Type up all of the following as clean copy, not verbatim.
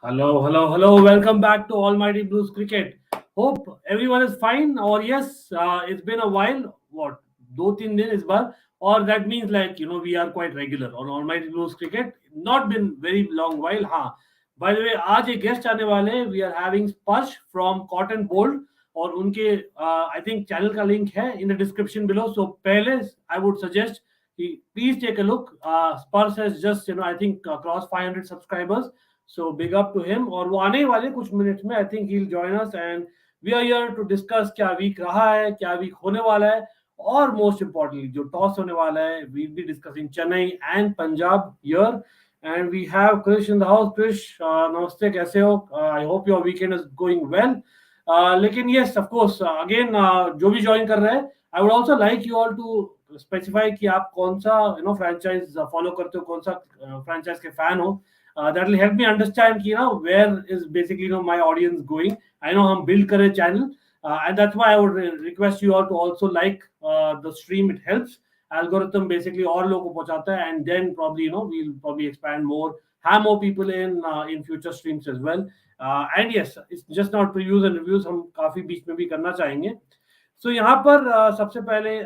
Hello. Welcome back to Almighty Blues Cricket. Hope everyone is fine. Or yes, it's been a while. What? 2-3 दिन इस बार. Or that means like we are quite regular on Almighty Blues Cricket. Not been very long while. हाँ. By the way, आज एक guest आने वाले हैं. We are having Sparsh from Cotton Bold और उनके I think channel का link है in the description below. So पहले I would suggest please take a look. Sparsh has just I think crossed 500 subscribers. So big up to him. और वो आने वाले कुछ मिनट्स में. I think he'll join us and we are here to discuss क्या week रहा है, क्या वीक होने वाला है, और most importantly जो टॉस होने वाला है. We'll be discussing Chennai and Punjab here. And we have Krish in the house. Krish, नमस्ते, कैसे हो? I hope your weekend is going well. लेकिन yes, of course, again जो भी join कर रहे हैं, I would also like you all to specify कि आप कौन सा franchise follow करते हो, कौन सा franchise के fan हो. That will help me understand where is basically my audience going. I know हम build करे channel, and that's why I would request you all to also like the stream. It helps. Algorithm basically और लोगों को पहुंचाता है, and then probably we'll probably expand more, have more people in future streams as well. And yes, it's just not previews and reviews. हम काफी बीच में भी करना चाहेंगे. So यहाँ पर सबसे पहले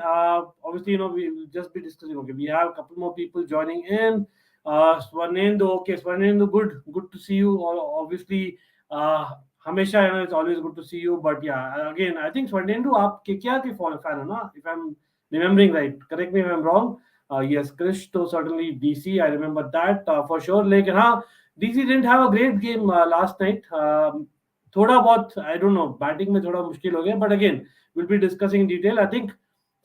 obviously we will just be discussing. Okay, we have a couple more people joining in. Swarnendu, okay, Swarnendu, good to see you. Obviously, हमेशा it's always good to see you. But yeah, again, I think Swarnendu, आप KKR के fan हो ना? If I'm remembering right, correct me if I'm wrong. Yes, Krish, तो certainly DC, I remember that for sure. लेकिन हाँ, DC didn't have a great game last night. थोड़ा बहुत, I don't know, batting में थोड़ा मुश्किल हो गया. But again, we'll be discussing in detail. I think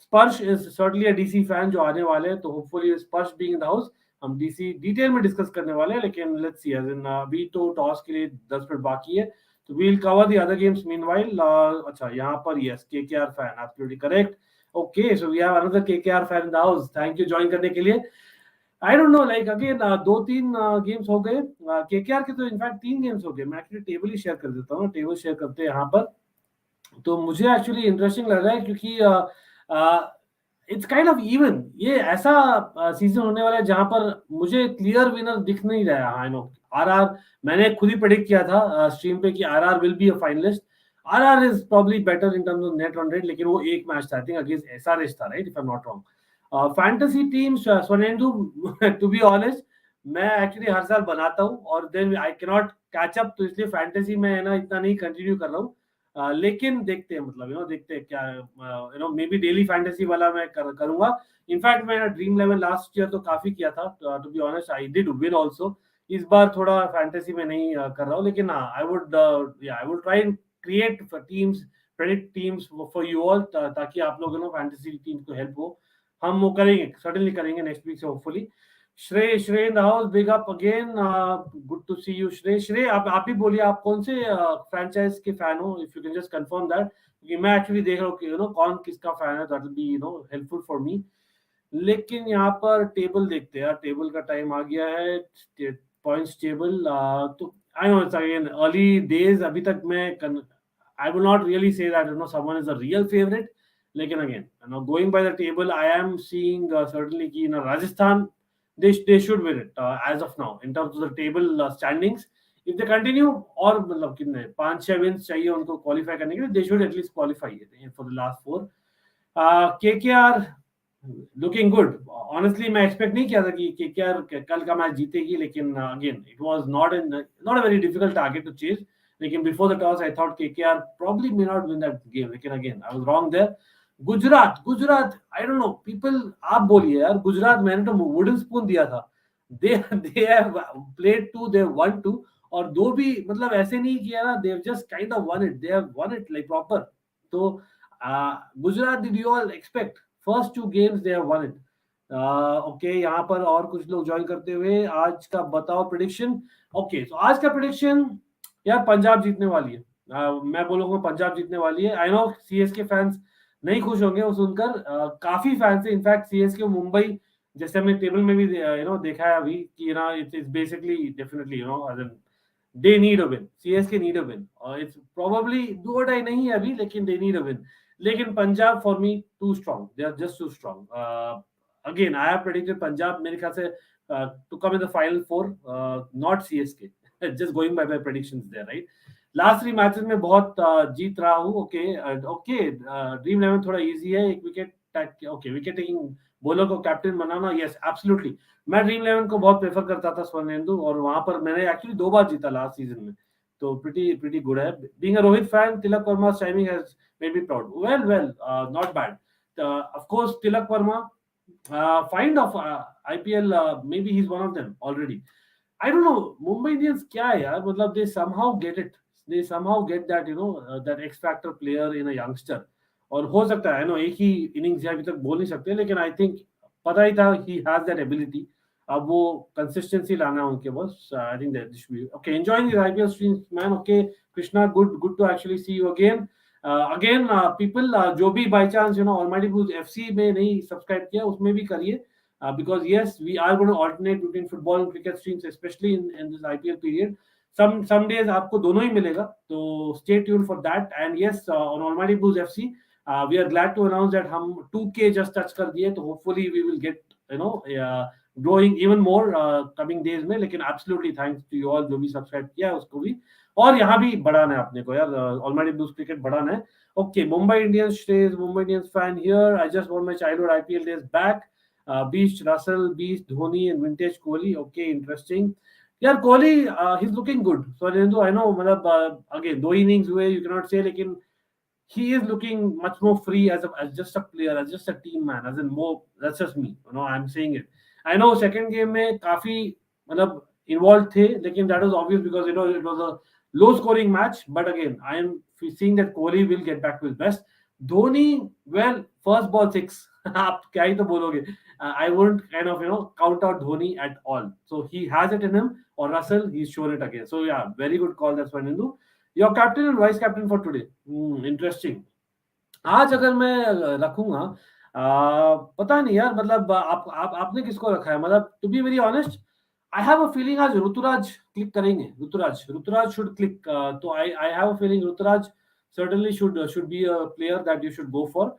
Sparsh is certainly a DC fan जो आने वाले हैं. तो hopefully Sparsh being in the house, हम डीसी डिटेल में डिस्कस करने वाले हैं. लेकिन लेट्स सी, एज इन अभी तो टॉस के लिए 10 मिनट बाकी है, तो we will cover the other games meanwhile. अच्छा, यहाँ पर yes, KKR fan, absolutely correct. Okay, so we have another KKR fan in the house. Thank you join करने के लिए. I don't know, like again 2-3 games हो गए KKR के. तो इनफैक्ट 3 गेम्स हो गए. मैं एक्चुअली टेबल ही शेयर कर देता हूँ. टेबल शेयर करते हैं यहाँ पर. तो मुझे एक्चुअली इंटरेस्टिंग लग रहा है क्योंकि इट्स काइंड ऑफ इवन. ये ऐसा सीजन होने वाला है जहां पर मुझे क्लियर विनर दिख नहीं रहा. आई नो आरआर, मैंने खुद ही प्रेडिक्ट किया था स्ट्रीम पे कि RR will be a finalist. RR is probably better in terms of net run rate, लेकिन वो एक मैच था, आई थिंक अगेंस्ट एसआरएच था, right, if I am not wrong. Fantasy teams, Swanendu, to be honest, मैं actually हर साल बनाता हूँ और then I can not catch up, तो इसलिए फैंटेसी में ना इतना नहीं कंटिन्यू कर रहा हूँ. लेकिन देखते हैं, मतलब देखते हैं क्या मे बी डेली फैंटेसी वाला मैं करूंगा. इनफैक्ट मैंने ड्रीम लेवल लास्ट ईयर तो काफी किया था. To be honest, I did win also. इस बार थोड़ा फैंटेसी में नहीं कर रहा हूँ. लेकिन I would try and create teams, predict teams for you all, ताकि आप लोग फैंटेसी टीम को हेल्प हो. हम वो करेंगे, सर्टेनली करेंगे नेक्स्ट वीक से hopefully. Shrey in the house, big up again, good to see you. Shrey आप ही बोलिए, आप कौन से फ्रेंचाइज के फैन हो, if you can just confirm that, क्योंकि मैं एक्चुअली देख रहा हूँ कि कौन किसका फैन है. That will be helpful for me. लेकिन यहाँ पर टेबल देखते हैं यार. टेबल का टाइम आ गया है. पॉइंट्स टेबल, तो I know it's again early days. अभी तक मैं I will not really say that someone is a real favourite. लेकिन again going by the table, I am seeing certainly कि Rajasthan, they should win it as of now in terms of the table standings. If they continue, और मतलब कितने 5-6 wins चाहिए उनको qualify करने के लिए, they should at least qualify for the last 4. KKR looking good. Honestly, मैं expect नहीं किया था कि KKR कल का मैच जीतेगी. लेकिन again, it was not a very difficult target to chase. लेकिन before the toss, I thought KKR probably may not win that game. लेकिन again, I was wrong there. Gujarat, I don't know people, आप बोलिए यार. गुजरात मैंने तो wooden spoon दिया था. They have played 2, they won 2, और 2 भी मतलब ऐसे नहीं किया ना. They have just kind of won it, they have won it like proper. तो Gujarat, did you all expect first 2 games they have won it. Okay, यहाँ पर और कुछ लोग ज्वाइन करते हुए. आज का बताओ प्रेडिक्शन. ओके, तो आज का प्रेडिक्शन यार, पंजाब जीतने वाली है. मैं बोलूंगा पंजाब जीतने वाली है. आई नो सीएसके फैंस नहीं खुश होंगे वो सुनकर. काफी फैंस है इनफैक्ट सीएसके मुंबई, जैसे हमने टेबल में भी देखा है अभी कि it's basically definitely they need a win. CSK need a win. It's probably do or die नहीं है अभी, लेकिन दे नीड अ विन. लेकिन Punjab for me too strong, they are just too strong. Again I have predicted Punjab मेरे ख्याल से to come in the final 4, not CSK. just going by my predictions there, right? Last 3 matches में बहुत जीत रहा हूँ. Okay okay, dream 11 थोड़ा easy है. एक wicket, okay wicket taking bowler को कैप्टन बनाना, यस एब्सोल्युटली. मैं ड्रीम 11 को बहुत प्रेफर करता था स्वर्णेंदु, और वहां पर मैंने एक्चुअली 2 बार जीता लास्ट सीजन में. तो प्रीटी गुड है. Being a Rohit fan, Tilak Varma timing has made me proud. Well not bad. Of course Tilak Varma, find of IPL, maybe he's one of them already. I don't know, Mumbai Indians क्या है यार, मतलब they somehow get it. They somehow get that, that X factor player in a youngster. और हो सकता है, एक ही innings अभी तक बोल नहीं सकते, लेकिन आई थिंक पता ही था he has that ability. अब वो कंसिस्टेंसी लाना है उनके बस. आई think that should be okay. Enjoying the IPL streams, man. Okay, Krishna, good to actually see you again. Again people, जो भी by chance almighty blues FC में नहीं सब्सक्राइब किया, उसमें भी करिए, because yes, we are going to alternate between football and cricket streams, especially in this IPL period. Some days आपको दोनों ही मिलेगा, तो stay tuned for that. And yes, on Almighty Blues FC, we are glad to announce that हम 2K just touch कर दिए, तो hopefully we will get growing even more coming days में. लेकिन absolutely thanks to you all जो भी subscribe किया है उसको भी, और यहाँ भी बढ़ाना है अपने को यार. ऑलमाइटी ब्लूज क्रिकेट बढ़ाना है. Okay, Mumbai Indians stage, Mumbai Indians fan here. I just want my childhood IPL days back. Beast Russell, beast Dhoni and vintage Kohli. Okay, interesting यार. Kohli he is looking good. So I know, मतलब again 2 innings हुए, you can not say, लेकिन he is looking much more free as just a player, as just a team man, as in more. That's just me, I'm saying it. I know second game में काफी मतलब involved थे, लेकिन that was obvious because it was a low scoring match. But again, I am seeing that Kohli will get back to his best. Dhoni, well, first ball 6. आप क्या ही तो बोलोगे. I wouldn't kind of count out Dhoni at all. So he has it in him. Or Russell, he's shown it again. So yeah, very good call. That's one Hindu. Your captain and vice captain for today. Interesting. आज अगर मैं रखूंगा, पता नहीं यार, मतलब आपने किसको रखा है, मतलब to be very honest, I have a feeling आज ऋतुराज क्लिक करेंगे. Ruturaj should click. तो I have a feeling Ruturaj certainly should be a player that you should go for.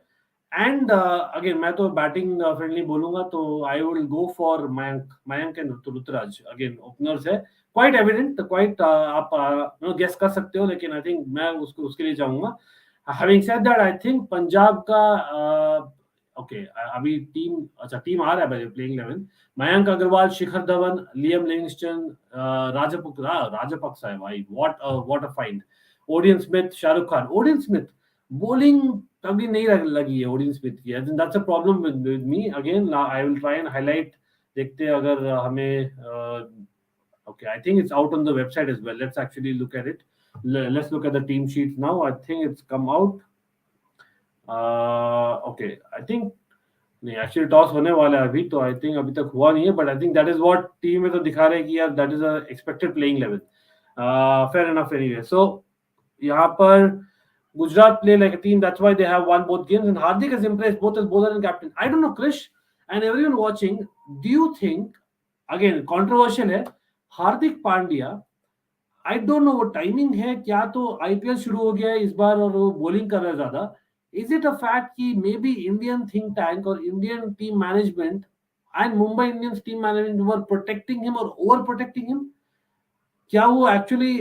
And again, मैं तो बैटिंग फ्रेंडली बोलूंगा, तो I will go for Mayank and Ruturaj. Again openers है, quite evident, quite आप गेस कर सकते हो, लेकिन आई थिंक मैं उसके लिए जाऊंगा. Having said that, I think Punjab का ओके, अभी टीम, अच्छा टीम आ रहा है प्लेइंग 11. मयंक अग्रवाल, शिखर धवन, लियम लिविंगस्टन, राजपक्सा है भाई. What a find. Odean Smith, Shahrukh Khan. Odean Smith bowling कभी नहीं लगी है ओडियन स्मिथ की. आई think that's a problem with me. Again I will try and highlight. देखते हैं अगर हमें. Okay, I think it's out on the website as well. Let's actually look at it. Let's look at the team sheets now. I think it's come out. Okay, I think नहीं, actually toss होने वाला है अभी, तो I think अभी तक हुआ नहीं है, but I think that is what team में तो दिखा रहे हैं कि यार that is a expected playing level. Fair enough anyway. So यहाँ पर Gujarat play like a team. That's why they have won both games, and Hardik has impressed both as bowler and captain. I don't know, Krish and everyone watching, do you think, again controversial है, हार्दिक पांड्या, आई don't no वो timing है क्या, तो IPL शुरू हो गया है इस बार और वो बॉलिंग कर रहा है ज्यादा. इज इट अ फैक्ट कि maybe Indian think tank और Indian team management and Mumbai Indians team management were protecting him और ओवर प्रोटेक्टिंग हिम? क्या वो एक्चुअली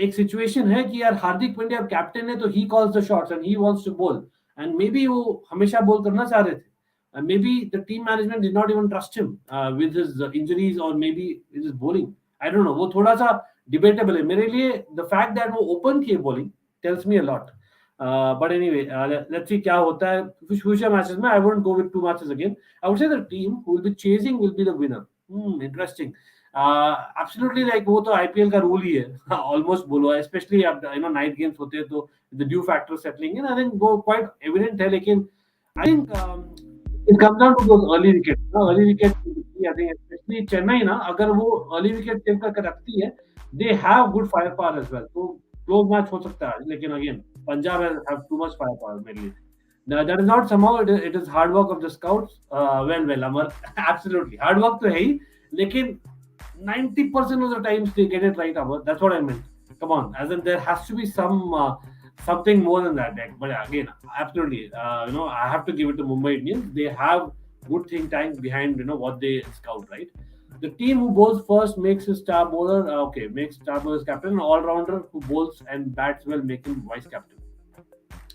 एक सिचुएशन है कि यार हार्दिक पांड्या कैप्टन है, तो he calls the shots and he wants to bowl, and maybe वो हमेशा बॉल करना चाह रहे थे, and maybe the team management did not even trust him with his injuries or maybe with his bowling. I don't know. वो थोड़ा सा debatable है मेरे लिए. The fact that वो open किए bowling tells me a lot. But anyway, let's see क्या होता है future matches में. I wouldn't go with 2 matches again. I would say the team who will be chasing will be the winner. Interesting. Absolutely, like वो तो IPL का rule ही है almost बोलो, especially अब night games होते हैं, तो the due factor settling in, I think वो quite evident है. लेकिन I think it comes down to those early wickets. Early wickets, I think especially Chennai ना, अगर वो early wicket save करके रखती है, they have good firepower as well. तो close match हो सकता है, लेकिन again Punjab have too much firepower मेरे लिए. That is not somehow, it is hard work of the scouts. Well, Amar, absolutely hard work तो है ही, लेकिन 90% of the times they get it right, Amar. That's what I meant. Come on, as in there has to be something more than that. But again, absolutely, I have to give it to Mumbai Indians. They have good think tank behind what they scout, right? The team who bowls first makes his star bowler makes star bowler captain. An all-rounder who bowls and bats well make him vice captain.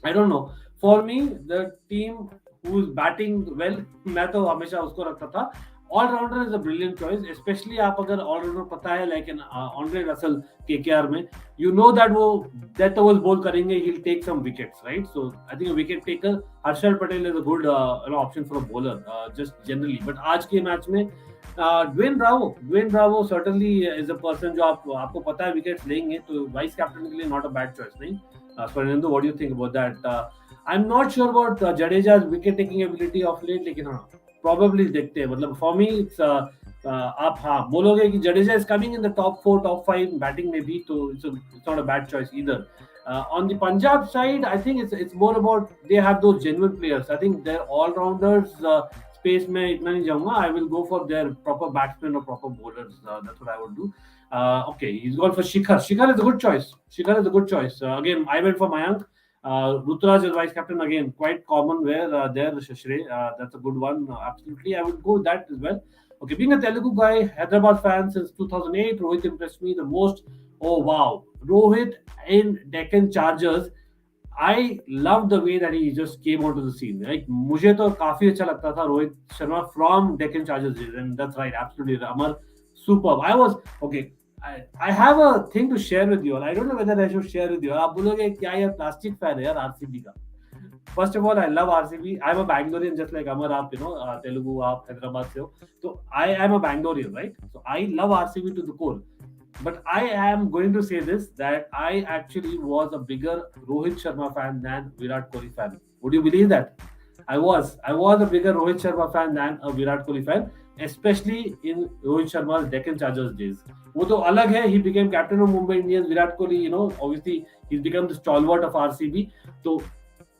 I don't know. For me, the team who's batting well, मैं तो हमेशा उसको रखता था. All rounder is a brilliant choice, especially आप अगर all rounder पता है like an Andre Russell KKR में, you know that वो death overs bowl करेंगे, he'll take some wickets, right? So I think a wicket taker, Harshal Patel is a good option for a bowler, just generally. But आज के match में Dwayne Bravo certainly is a person जो आपको पता है wickets लेंगे, तो vice captain के लिए not a bad choice, नहीं? Fernando, what do you think about that? I'm not sure about Jadeja's wicket taking ability of late, लेकिन हाँ probably देखते हैं. मतलब for me it's आप हाँ बोलोगे कि Jadeja is coming in the top 4, top 5 batting में भी, तो it's not a bad choice either. On the Punjab side, I think it's more about they have those genuine players. I think their all-rounders space में इतना नहीं जाऊंगा. I will go for their proper batsmen or proper bowlers. That's what I would do. Okay, he's gone for Shikhar. Shikhar is a good choice. Again, I went for Mayank. Ruturaj as vice captain again, quite common where there Shashre. That's a good one. Absolutely, I would go with that as well. Okay, being a Telugu guy, Hyderabad fan since 2008, Rohit impressed me the most. Oh wow, Rohit in Deccan Chargers. I love the way that he just came onto the scene. Like मुझे तो काफी अच्छा लगता था Rohit Sharma from Deccan Chargers, and that's right, absolutely, Amar, superb. I was okay. I have a thing to share with you all. I don't know whether I should share with you. आप बोलोगे क्या यार प्लास्टिक फैन है यार RCB का. First of all, I love RCB. I'm a Bangalorean, just like Amar, आप Telugu, आप Hyderabad से हो. So I am a Bangalorean, right? So I love RCB to the core. But I am going to say this, that I actually was a bigger Rohit Sharma fan than Virat Kohli fan. Would you believe that? I was a bigger Rohit Sharma fan than a Virat Kohli fan, especially in Rohit Sharma's Deccan Chargers days. वो तो अलग है. He became captain of Mumbai Indians. Virat Kohli, obviously he's become the stalwart of RCB. So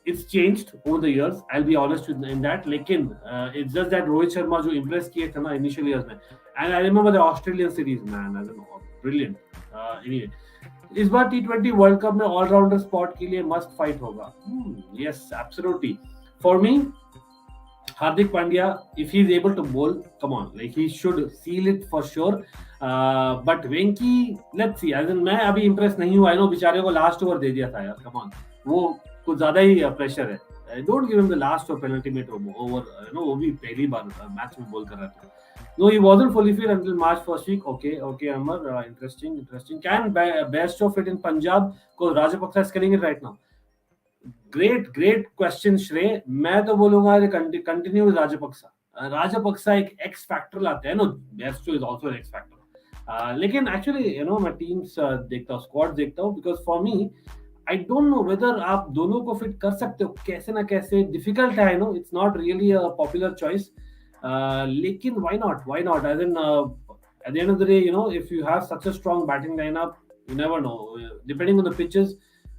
it's changed over the years. I'll be honest in that. लेकिन it's just that Rohit Sharma जो impress किए थे ना initial years में, and I remember the Australian series, man, as an brilliant. Anyway, इस बार T20 World Cup में all-rounder spot के लिए must fight होगा. Yes, absolutely. For me, Hardik Pandya, if he's able to bowl, come on, like he should seal it for sure. But Venki, let's see. As in, मैं अभी impress नहीं हूँ. I know बेचारे को last over दे दिया था यार. Come on, वो कुछ ज़्यादा ही pressure है. Don't give him the last or penultimate over. वो भी पहली बार मैच में बोल कर रहा था. No, he wasn't fully fit until March first week. Okay, Amar, interesting. Can Bairstow fit in Punjab? Because Rajapaksa is killing it right now. Great question, Shrey. मैं तो बोलूँगा continue with Rajapaksa. Rajapaksa एक X factor लाते हैं. No, Bairstow is also an X factor. लेकिन actually, मैं teams देखता हूँ, squad देखता हूँ, because for me, I don't know whether आप दोनों को fit कर सकते हो कैसे ना कैसे. Difficult है, I know. It's not really a popular choice. लेकिन why not? As in, at the end of the day, if you have such a strong batting lineup, you never know. Depending on the pitches,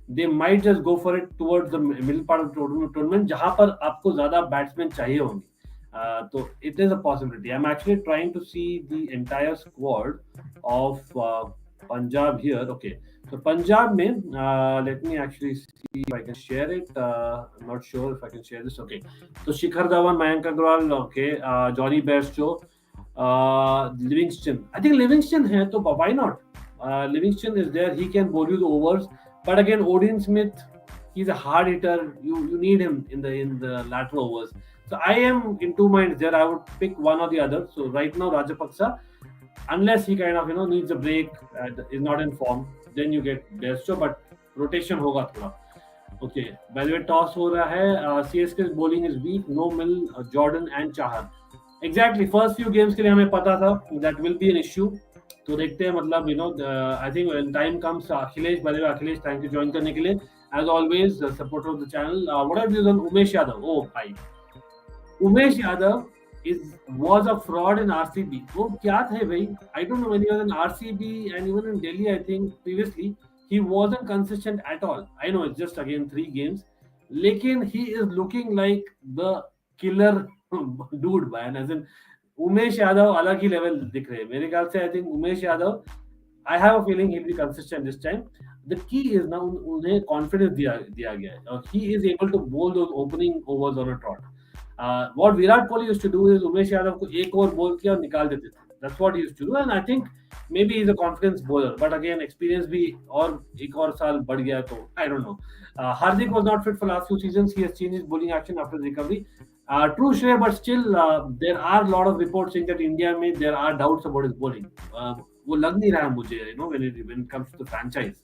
they might just go for it towards the middle part of the tournament, जहाँ पर आपको ज़्यादा batsmen चाहिए होंगे. So it is a possibility. I'm actually trying to see the entire squad of Punjab here. Okay, so Punjab में, let me actually see if I can share it. I'm not sure if I can share this. Okay, so Shikhar Dhawan, Mayank Agarwal, okay, Johnny Bairstow, Livingston. I think Livingston है, तो why not? Livingston is there. He can bowl you the overs. But again, Odin Smith, he's a hard hitter. You need him in the lateral overs. So I am in two minds there. I would pick one or the other. So right now, Rajapaksa, unless he kind of needs a break, is not in form, then you get Bairstow. But rotation होगा थोड़ा. Okay. By the way, toss हो रहा है. CSK's bowling is weak. No Mill, Jordan and Chahar. Exactly. First few games के लिए हमें पता था that will be an issue. तो देखते हैं, मतलब I think when time comes, Akhilesh, by the way, Akhilesh, thank you join करने के लिए. As always, supporter of the channel. What are views on Umesh Yadav? Oh, भाई. Umesh Yadav was a fraud in RCB. वो क्या थे भाई? I don't know, when he was in RCB and even in Delhi, I think previously, he wasn't consistent at all. I know it's just again 3 games. लेकिन he is looking like the killer dude, man. As in, Umesh Yadav अलग ही level दिख रहे हैं मेरे ख्याल से. I think Umesh Yadav, I have a feeling he will be consistent this time. The key is now उन्हें confidence दिया गया है और he is able to bowl those opening overs on a trot. What Virat Kohli used to do is Umesh Yadav को एक over बोल किया और निकाल देते थे. That's what he used to do, and I think maybe he's a confidence bowler. But again, experience भी और एक और साल बढ़ गया तो I don't know. Hardik was not fit for last few seasons. He has changed his bowling action after recovery. True, Shrey, but still there are a lot of reports saying that India में there are doubts about his bowling. वो लग नहीं रहा है मुझे, when it comes to the franchise.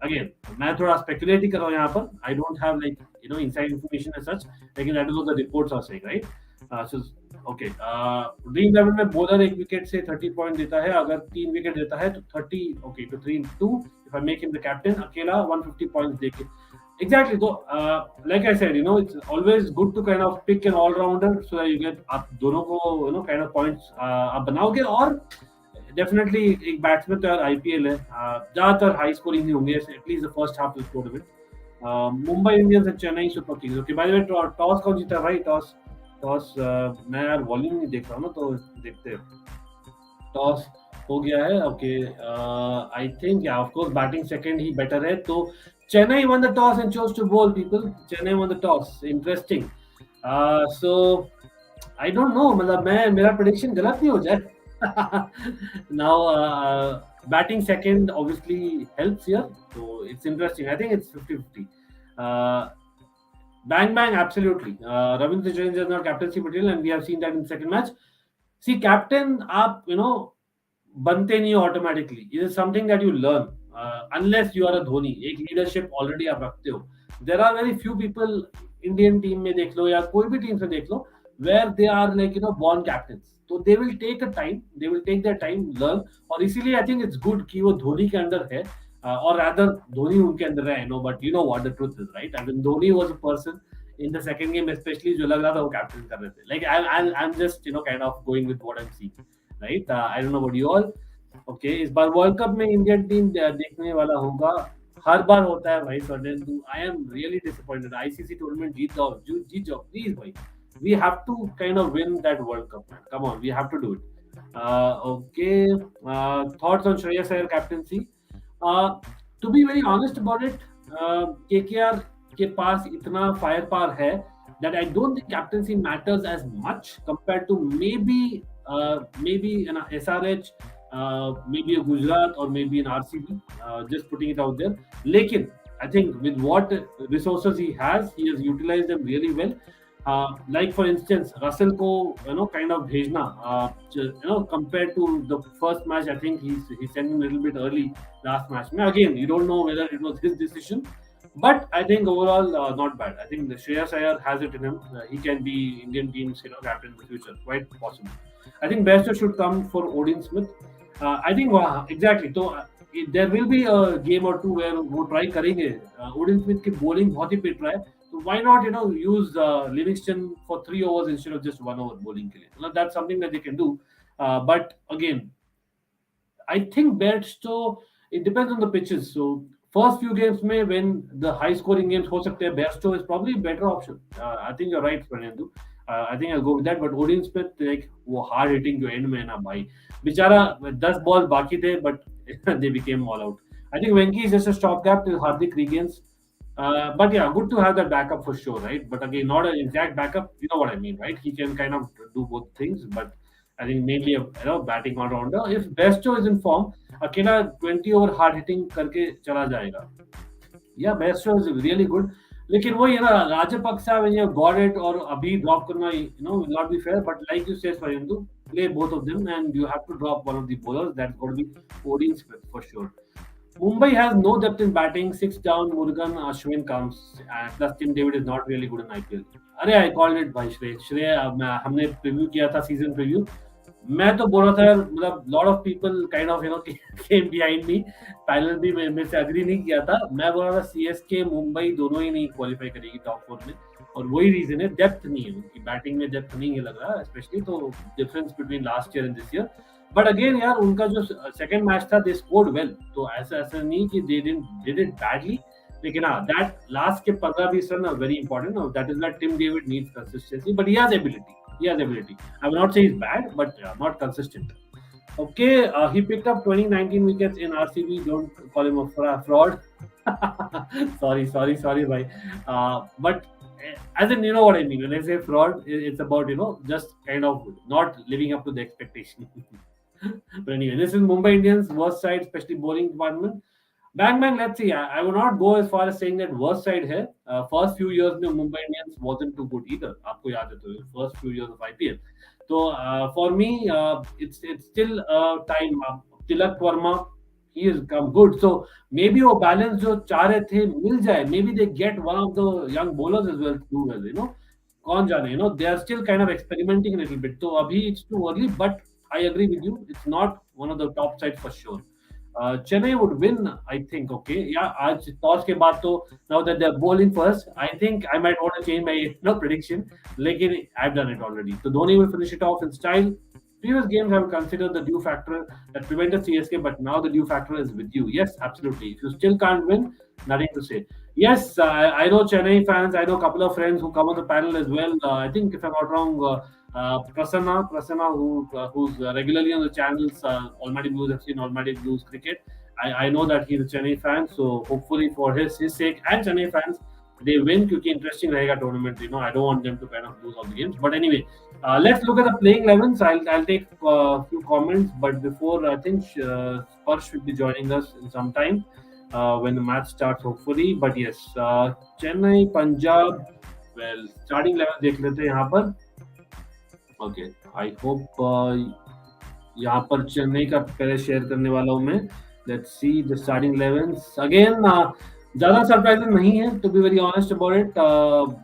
Again, मैं थोड़ा speculate ही कर रहा हूँ यहाँ पर. I don't have like inside information as such. लेकिन that is what the reports are saying, right? So okay, dream 11 में बॉलर एक विकेट से 30 पॉइंट देता है, अगर 3 विकेट देता है तो 30, ओके तो 3-2 if I make him the captain, अकेला 150 पॉइंट्स देके एग्जैक्टली. तो like I said, it's always good to kind of pick an all-rounder so that you get, आप दोनों को काइंड ऑफ पॉइंट्स आप बनाओगे. और डेफिनेटली एक बैट्समैन तो यार आईपीएल है, ज्यादातर हाई स्कोरिंग नहीं होंगे at least the first half of tournament. Mumbai Indians and Chennai super Kings. Okay, bye the way toss कौन जीता भाई? टॉस मैं यार वॉल्यूम नहीं देख रहा हूँ ना, तो देखते हैं. टॉस हो गया है. Okay, I think yeah of course batting second ही बेटर है. तो Chennai won the toss and chose to bowl. People, Chennai won the toss. Interesting. So I don't know, मतलब मेरा प्रेडिक्शन गलत नहीं हो जाए. नाउ batting second obviously helps here, so it's interesting. I think it's 50-50. Bang bang, absolutely. Ravindra Jadeja is not captaincy material, and we have seen that in second match. See, captain, आप बनते नहीं automatically. It is something that you learn. Unless you are a Dhoni, एक leadership already आप रखते हो. There are very few people, Indian team में देख लो या कोई भी team से देख लो, where they are like born captains. So they will take their time, learn. और इसीलिए I think it's good कि वो धोनी के अंदर है, or rather धोनी उनके अंदर है. I know, but you know what the truth is, right? I mean, Dhoni was a person in the second game especially जो लग रहा था वो कैप्टन कर रहे थे. Like I'm just kind of going with what I'm seeing, right? I don't know about you all. Okay, इस बार वर्ल्ड कप में इंडियन टीम देखने वाला होगा. हर बार होता है भाई sudden. I am really disappointed. ICC tournament जीत जाओ प्लीज भाई. We have to kind of win that World Cup, man. Come on, we have to do it. Okay, thoughts on Shreyas Iyer captaincy? To be very honest about it, KKR के पास इतना fire power है that I don't think captaincy matters as much compared to maybe an SRH, maybe a Gujarat or maybe an RCB. Just putting it out there. लेकिन I think with what resources he has utilized them really well. Like for instance, Russell को kind of भेजना, compared to the first match, I think he sent him a little bit early last match. Again, you don't know whether it was his decision, but I think overall not bad. I think the Shreyas Iyer has it in him. He can be Indian team's captain in the future, quite possible. I think Bairstow should come for Odin Smith. I think exactly. So there will be a game or two where वो try करेंगे. Odin Smith की bowling बहुत ही पिट रहा है. So why not use Livingston for 3 overs instead of just 1 over bowling के लिए? That's something that they can do. But again, I think Bairstow, it depends on the pitches. So first few games में when the high scoring games हो सकते हैं, Bairstow is probably a better option. I think you're right, Fernando. I think I'll go with that. But Odin Smith, like वो hard hitting जो end में है ना भाई, बेचारा 10 balls बाकी थे, but they became all out. I think Venki is just a stopgap till Hardik regains. But yeah, good to have that backup for sure, right? But again, not an exact backup. You know what I mean, right? He can kind of do both things, but I think mainly a batting all rounder. If Bairstow is in form, अकेला 20 over hard hitting करके चला जाएगा. Yeah, Bairstow is really good. लेकिन वही है ना, Rajapaksa, when you have got it और अभी drop करना, will not be fair. But like you said, Farindu, play both of them, and you have to drop one of the bowlers. That's going to be Odin Smith for sure. Mumbai has no depth in batting. 6 down, Murugan, Ashwin comes. Plus Tim David is not really good in IPL. अरे I called it भाई श्रेय. हमने preview किया था, season preview. मैं तो बोल रहा था मतलब lot of people kind of came behind me. Panel भी मेरे से अग्री नहीं किया था. मैं बोल रहा था CSK मुंबई दोनों ही नहीं क्वालिफाई करेगी टॉप 4 में. और वही रीजन है, डेप्थ नहीं है उनकी बैटिंग में. डेप्थ नहीं है लग रहा, स्पेशली तो difference between last year and this year. But again यार, उनका जो सेकंड मैच था, दे स्कोर्ड वेल. तो ऐसा नहीं कि दे डिड इट बैडली. लेकिन हाँ, दैट लास्ट के 15-20 run are very important. That is what Tim David needs, consistency. But he has ability. I will not say he's bad, but not consistent. Okay, he picked up 2019 wickets in RCB. Don't call him a fraud. sorry, bhai. But as in, you know what I mean. When I say fraud, it's about just kind of not living up to the expectation. But anyway, this is Mumbai Indians worst side, especially bowling department. Bang, let's see. I would not go as far as saying that worst side here. First few years, में Mumbai Indians wasn't too good either. आपको याद है तो first few years of IPL. So for me, it's still time. Tilak Verma, he has come good. So maybe वो balance जो चाह रहे थे मिल जाए. Maybe they get one of the young bowlers as well to do well. कौन जाने, they are still kind of experimenting a little bit. तो अभी it's too early, but I agree with you. It's not one of the top sides for sure. Chennai would win, I think. Okay, yeah. आज toss के बाद तो now that they're bowling first, I think I might want to change my prediction. लेकिन I've done it already. So Dhoni will finish it off in style. Previous games have considered the due factor that prevented CSK, but now the due factor is with you. Yes, absolutely. If you still can't win, nothing to say. Yes, I know Chennai fans. I know a couple of friends who come on the panel as well. I think, if I'm not wrong, Prasanna, who's regularly on the channels, Almighty Blues FC and Almighty Blues Cricket. I know that he's a Chennai fan, so hopefully for his sake and Chennai fans, they win. Because interesting रहेगा tournament. I don't want them to kind of lose all the games. But anyway, let's look at the playing 11s. I'll take a few comments, but before I think Sparsh will be joining us in some time when the match starts, hopefully. But yes, Chennai, Punjab. Well, starting 11 देख लेते हैं यहाँ पर. Okay, I hope यहाँ पर चेन्नई का पहले share करने वाला हूँ मैं. Let's see the starting 11s again. ज़्यादा सरप्राइजिंग नहीं है, to be very honest about it,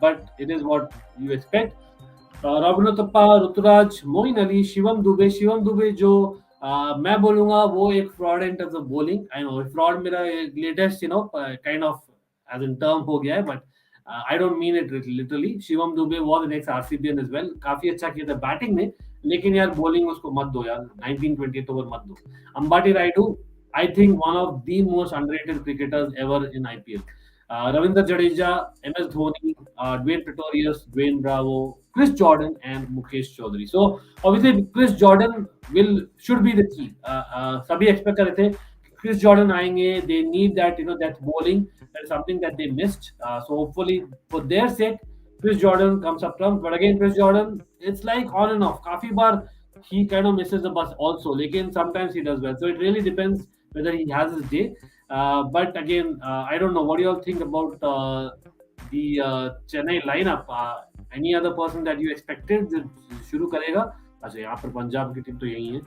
but it is what you expect. Robin Uthappa, Ruturaj, Moeen Ali, Shivam Dube जो मैं बोलूंगा वो एक fraud in terms of bowling. I know fraud मेरा latest kind of age in term हो गया है, but I don't mean it literally. Shivam Dube was an ex RCBian as well. काफी अच्छा किया था बैटिंग में, लेकिन यार बॉलिंग उसको मत दो यार. 19-20 ओवर मत दो. Ambati Rayudu, I think one of the most underrated cricketers ever in IPL. Ravindra Jadeja, MS Dhoni, Dwayne Pretorius, Dwayne Bravo, Chris Jordan, and Mukesh Chaudhary. So obviously Chris Jordan should be the key. सभी expect कर रहे थे Chris Jordan आएंगे. They need that that bowling. That is something that they missed. So hopefully for their sake, Chris Jordan comes up trumps. But again, Chris Jordan, it's like on and off. काफी बार he kind of misses the bus also. Lekin sometimes he does well. So it really depends whether he has his day. But again, I don't know. What do you all think about the Chennai lineup? Any other person that you expected जो शुरू करेगा? अच्छा, यहाँ पर पंजाब की team तो यही है.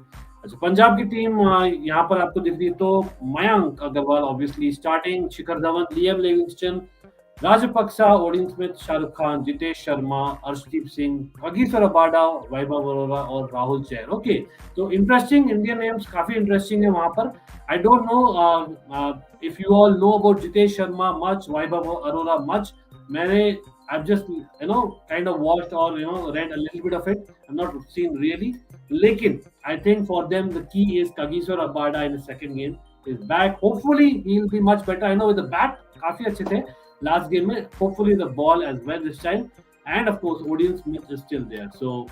अच्छा, पंजाब की टीम यहाँ पर आपको दिख रही है तो Mayank Agarwal obviously starting, Shikhar Dhawan, Liam Livingstone, Rajapaksa, Odean Smith, Shahrukh Khan, Jitesh Sharma, Arshdeep Singh, Kagiso Rabada, Vaibhav Arora और राहुल चहर. ओके, तो इंटरेस्टिंग इंडियन नेम्स काफी इंटरेस्टिंग है वहां पर. I don't know if you all know about Jitesh Sharma much, Vaibhav Arora much. I've just kind of watched or read a little bit of it. I've not seen really. Lekin I think for them the key is Kagiso Rabada in the second game is back. Hopefully he'll be much better. I know with the bat काफी अच्छे थे last game में. Hopefully the ball as well this time. And of course Odin Smith is still there. So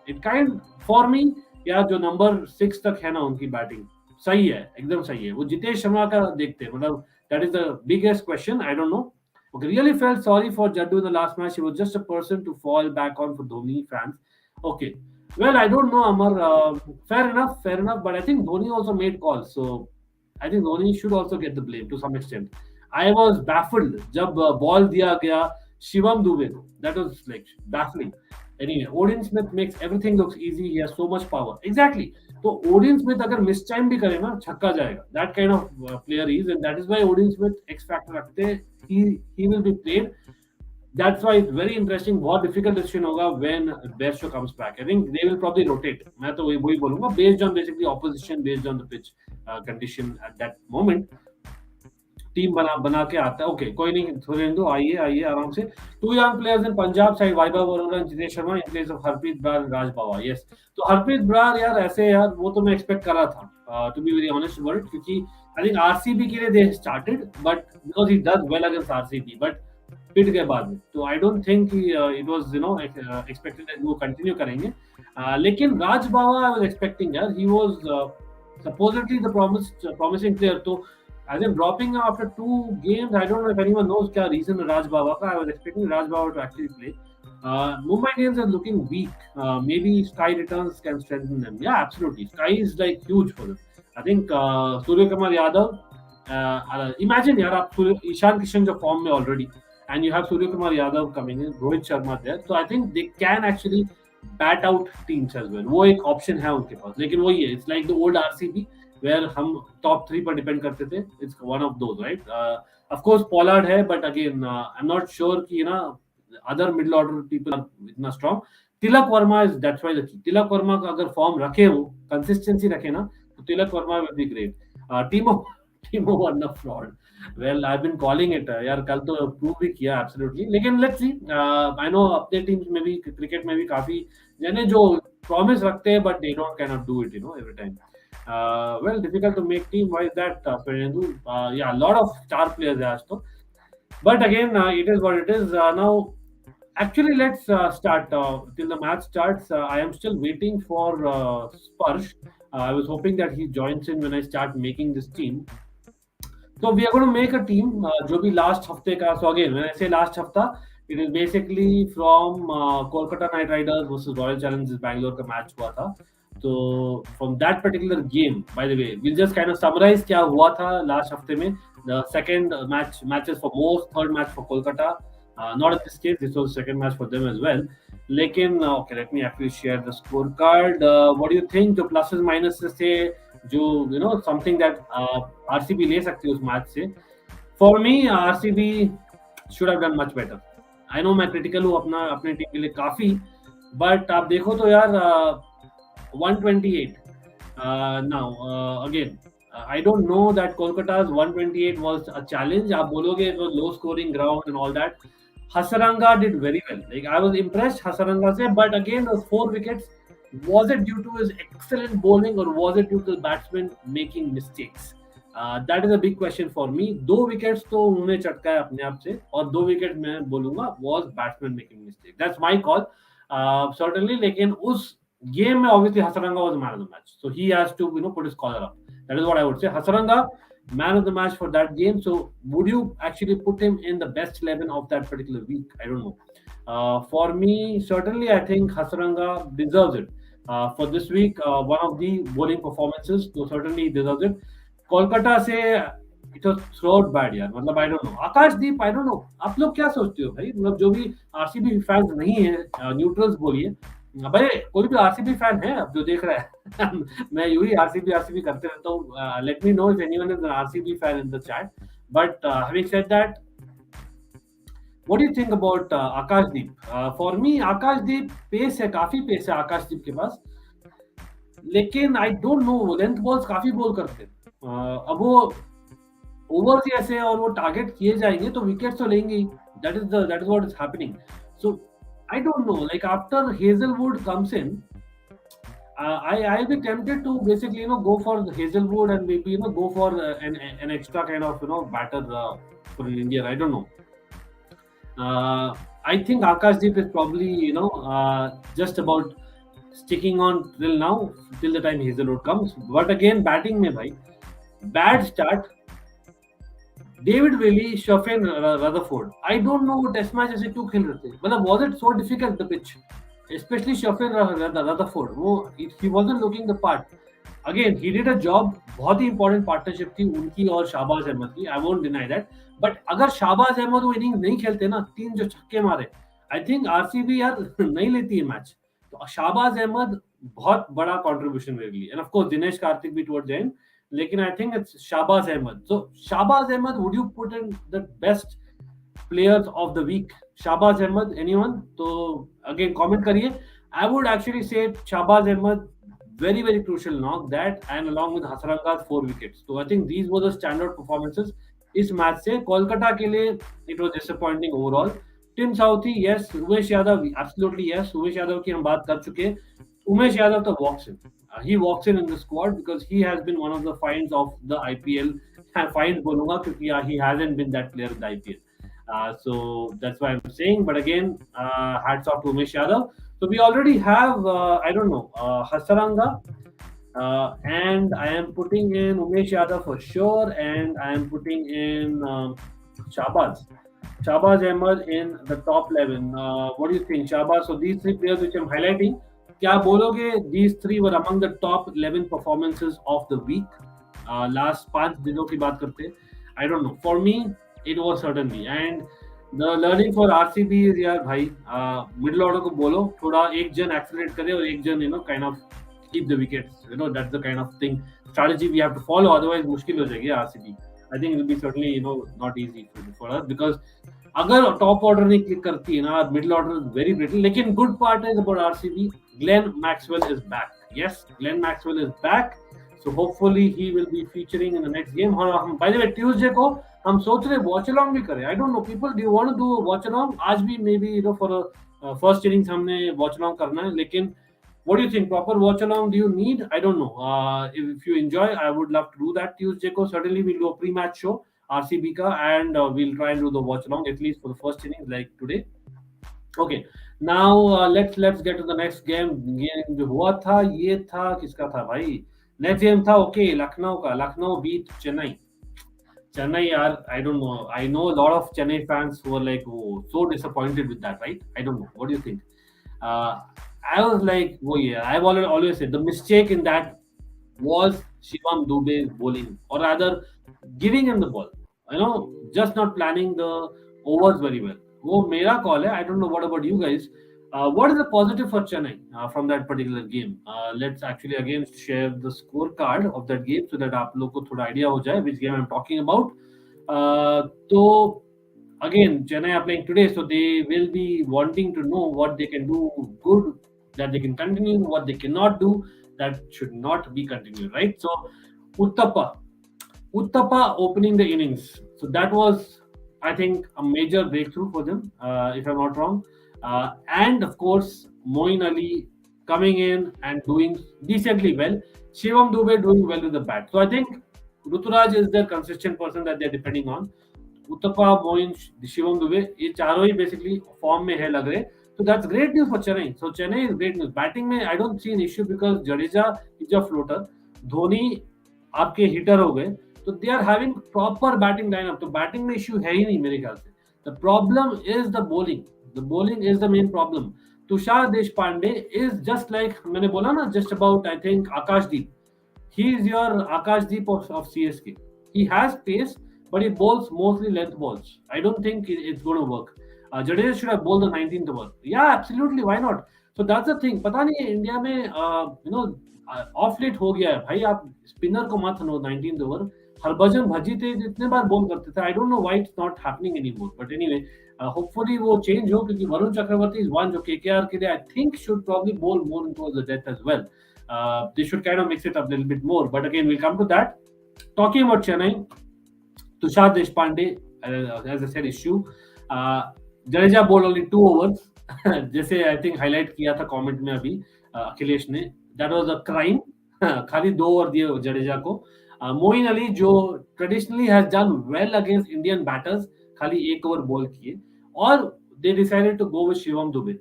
it kind for me यार जो number 6 तक है ना उनकी बैटिंग सही है, एकदम सही है. वो जितेश शर्मा का देखते हैं, मतलब that is the biggest question. I don't know. Okay, really felt sorry for Jaddu in the last match. He was just a person to fall back on for Dhoni fans. Okay, well I don't know Amar. Fair enough. But I think Dhoni also made calls, so I think Dhoni should also get the blame to some extent. I was baffled जब ball दिया गया शिवम दुबे को. That was like baffling. Anyway, Odin Smith makes everything looks easy. He has so much power. Exactly. तो Odean Smith अगर miss time भी करे ना छक्का जाएगा. That kind of player is, and that is why Odean Smith X factor रखते हैं. He will be played. That's why it's very interesting. बहुत डिफिकल्ट डिसीजन होगा when Bairstow comes back. I think they will probably rotate. मैं तो वही बोलूंगा based on basically opposition, based on the pitch condition at that moment. Team बना के आता है. ओके, कोई नहीं, थोड़े दो, आइए आराम से. Two young players in Punjab side, Vaibhav Arora and Jitesh Sharma in place of Harpreet Brar and Raj Bawa. Yes, तो हरप्रीत ब्रार यार ऐसे यार वो तो मैं एक्सपेक्ट कर रहा था to be very honest about it, क्योंकि आई थिंक आरसीबी के लिए they started but because he does well against RCB, but पिट गए बाद में. तो I don't think it was expected that वो कंटिन्यू करेंगे. लेकिन Raj Bawa I was expecting यार. He was supposedly the promising player. तो as in dropping after 2 games, I don't know if anyone knows क्या reason Raj Baba का. I was expecting Raj Baba to actually play. Mumbai Indians are looking weak. Maybe Sky returns can strengthen them. Yeah, absolutely. Sky is like huge for them. I think Surya Kumar Yadav. Imagine, यार आप ईशान किशन जो form में already and you have Surya Kumar Yadav coming in, Rohit Sharma there. So I think they can actually bat out teams as well. वो एक option है उनके पास. लेकिन वही है. It's like the old RCB where हम top three पर depend करते थे. It's one of those, right? Of course, Pollard है, but again, I'm not sure कि ना other middle order people are इतना strong. Tilak Varma is that's why the key. Tilak Varma का अगर फॉर्म रखे वो कंसिस्टेंसी रखे ना तो Tilak Varma will be great. टीमो टीमो one fraud. Well I been calling it यार कल तो प्रूव भी किया एब्सोल्युटली लेकिन लेट्स सी आई नो अपने टीम्स में भी क्रिकेट में भी काफी जने जो प्रॉमिस रखते हैं but they don't can not do it every time well difficult to make team why is that Fernando? Yeah, a lot of star players है आज तो but again it is what it is now actually let's start till the match starts I am still waiting for Sparsh. I was hoping that he joins in when I start making this team. So we are going to make a team जो भी last हफ्ते का so again when I say last हफ्ता it is basically from Kolkata Knight Riders versus Royal Challengers Bangalore का match हुआ था. So from that particular game, by the way, we'll just kind of summarize क्या हुआ था last हफ्ते में. The second matches for most, third match for Kolkata. Not in this case, this was second match for them as well. लेकिन okay, let me actually share the scorecard. What do you think? जो pluses minuses थे जो something that RCB ले सकती है उस match से. For me, RCB should have done much better. I know मैं critical हूँ अपने टीम के लिए काफी, but आप देखो तो यार 128. Now again, I don't know that Kolkata's 128 was a challenge. आप बोलोगे it was low scoring ground and all that. Hasaranga did very well. Like I was impressed Hasaranga se, but again those 4 wickets. Was it due to his excellent bowling or was it due to the batsman making mistakes? That is a big question for me. 2 wickets तो उन्होंने चटका है अपने आप से और 2 wickets मैं बोलूंगा was batsman making mistake. That's my call. Certainly, लेकिन उस game में obviously Hasaranga was the man of the match, so he has to put his collar up. That is what I would say. Hasaranga, man of the match for that game. So would you actually put him in the best 11 of that particular week? I don't know. For me, certainly, I think Hasaranga deserves it. For this week, one of the bowling performances, so certainly deserves it. Kolkata से it was throughout bad यार. मतलब I don't know. Akashdeep I don't know. आप लोग क्या सोचते हो भाई? मतलब जो भी RCB फैंस नहीं है, न्यूट्रल्स बोलिए. भाई कोई भी RCB फैन है अब जो देख रहा है. मैं यूं ही RCB करते रहता हूँ. Let me know if anyone is an RCB fan in the chat. But having said that, what do you think about Akashdeep? For me, Akashdeep pace है, काफी पेस है आकाशदीप के पास. लेकिन I don't know length balls काफी bowl करते हैं. अब वो ओवर्स ही ऐसे और वो टारगेट किए जाएंगे तो विकेट्स तो लेंगे ही. That is what is happening. So I don't know like after Hazlewood comes in I'll be tempted to basically go for Hazelwood and maybe go for an extra kind of batter for India. I don't know. I think Akashdeep is probably just about sticking on till now, till the time Hazelwood comes. But again, batting mein bhai, bad start. David Willey, Shafin Rutherford. I don't know test match ऐसे क्यों खेल रहे थे. मतलब was it so difficult the pitch? Especially Shafin Rutherford. He wasn't looking the part. Again, he did a job. बहुत ही important partnership थी उनकी और शाहबाज अहमद की. I won't deny that. But अगर शाहबाज अहमद वो इनिंग नहीं खेलते ना, 3 जो छक्के मारे, I think RCB यार नहीं लेती है मैच. तो शाहबाज अहमद बहुत बड़ा contribution मेरे लिए. And of course Dinesh Karthik भी towards the end. लेकिन I think it's Shahbaz Ahmed. So Shahbaz Ahmed, would you put in the best players of the week? Shahbaz Ahmed, anyone? So again, comment करिए. I would actually say Shahbaz Ahmed, very very crucial knock that, and along with Hasaranga's 4 wickets. So I think these were the standout performances इस match से. कोलकाता के लिए it was disappointing overall. Tim Southee, yes. Umesh Yadav, absolutely yes. Umesh Yadav की हम बात कर चुके हैं. Umesh Yadav तो walks in. He walks in the squad because he has been one of the finds of the IPL. Finds बोलूँगा क्योंकि he hasn't been that player in the IPL. So that's why I'm saying. But again, hats off to Umesh Yadav. So we already have I don't know Hasaranga, and I am putting in Umesh Yadav for sure, and I am putting in Shahbaz. Shabaz Ahmed in the top 11. What do you think, Shabaz? So these three players which I'm highlighting, क्या बोलोगे? These three were among the top 11 performances of the week. Last 5 दिनों की बात करते हैं. I don't know. For me, it was certainly. And the learning for RCB is यार भाई middle order को बोलो थोड़ा एक जन accelerate करे और एक जन kind of keep the wickets. That's the kind of thing strategy we have to follow. Otherwise मुश्किल हो जाएगी RCB. I think it will be certainly not easy for us because अगर टॉप ऑर्डर नहीं click करती है ना middle order very brittle लेकिन good part is about RCB Glenn Maxwell is back yes Glenn Maxwell is back so hopefully he will B featuring in the next game और हम bye the way Tuesday को हम सोच रहे watch along भी करें I don't know people do you want to do watch along आज भी maybe for first innings हमने वॉच अलोंग करना है लेकिन what do you think? Proper watch along do you need? I don't know. If you enjoy, I would love to do that Tuesday. Ko certainly we'll do a pre-match show RCB ka, and we'll try and do the watch along at least for the first inning like today. Okay. Now let's get to the next game. Game जो हुआ था ये था किसका था भाई? Next game था okay Lucknow का Lucknow beat Chennai. Chennai are I don't know. I know a lot of Chennai fans who are like oh, so disappointed with that, right? I don't know. What do you think? Uh, I was like, oh yeah, I've always said the mistake in that was Shivam Dubey's bowling, or rather giving him the ball. Just not planning the overs very well. वो मेरा call है. I don't know what about you guys. What is the positive for Chennai from that particular game? Let's actually again share the scorecard of that game so that आप लोग को थोड़ा idea हो जाए which game I'm talking about. तो again, Chennai are playing today, so they will be wanting to know what they can do good, that they can continue, what they cannot do, that should not be continued, right? So, Uttapa, Uttapa opening the innings. So that was, I think, a major breakthrough for them, if I'm not wrong. And of course, Moin Ali coming in and doing decently well. Shivam Dubey doing well with the bat. So I think Ruturaj is the consistent person that they're depending on. Uttapa, Moin, Shivam Dubey, ये चारों ही basically form में है लग रहे. So that's great news for Chennai. So Chennai is great news. Batting में I don't see an issue because Jadeja is a floater. Dhoni आपके hitter हो गए. So they are having proper batting lineup. तो batting में issue है ही नहीं मेरे ख्याल से. The problem is the bowling. The bowling is the main problem. Tushar Deshpande is just like मैंने बोला ना just about I think Akashdeep. He is your Akashdeep of CSK. He has pace, but he bowls mostly length balls. I don't think it's going to work. Jadeja should have bowled the 19th over. Yeah, absolutely. Why not? So that's the thing. पता नहीं India में of late हो गया है भाई आप spinner को मत no 19th over Harbhajan bhaji थे इतने बार बॉल करते थे I don't know why it's not happening anymore but anyway hopefully वो चेंज हो क्योंकि वरुण चक्रवर्ती इज वन जो केकेआर के लिए I think should probably bowl more into the death as well they should kind of mix it up a little bit more but again we'll come to that talking about Chennai Tushar Deshpande as I said issue Jadeja bowled only 2 overs जैसे I think highlight किया था comment में अभी अखिलेश ने that was a crime खाली 2 over दिए जडेजा को मोइन अली जो traditionally has done well against Indian batters खाली 1 ओवर बॉल किए और they decided to go with Shivam Dube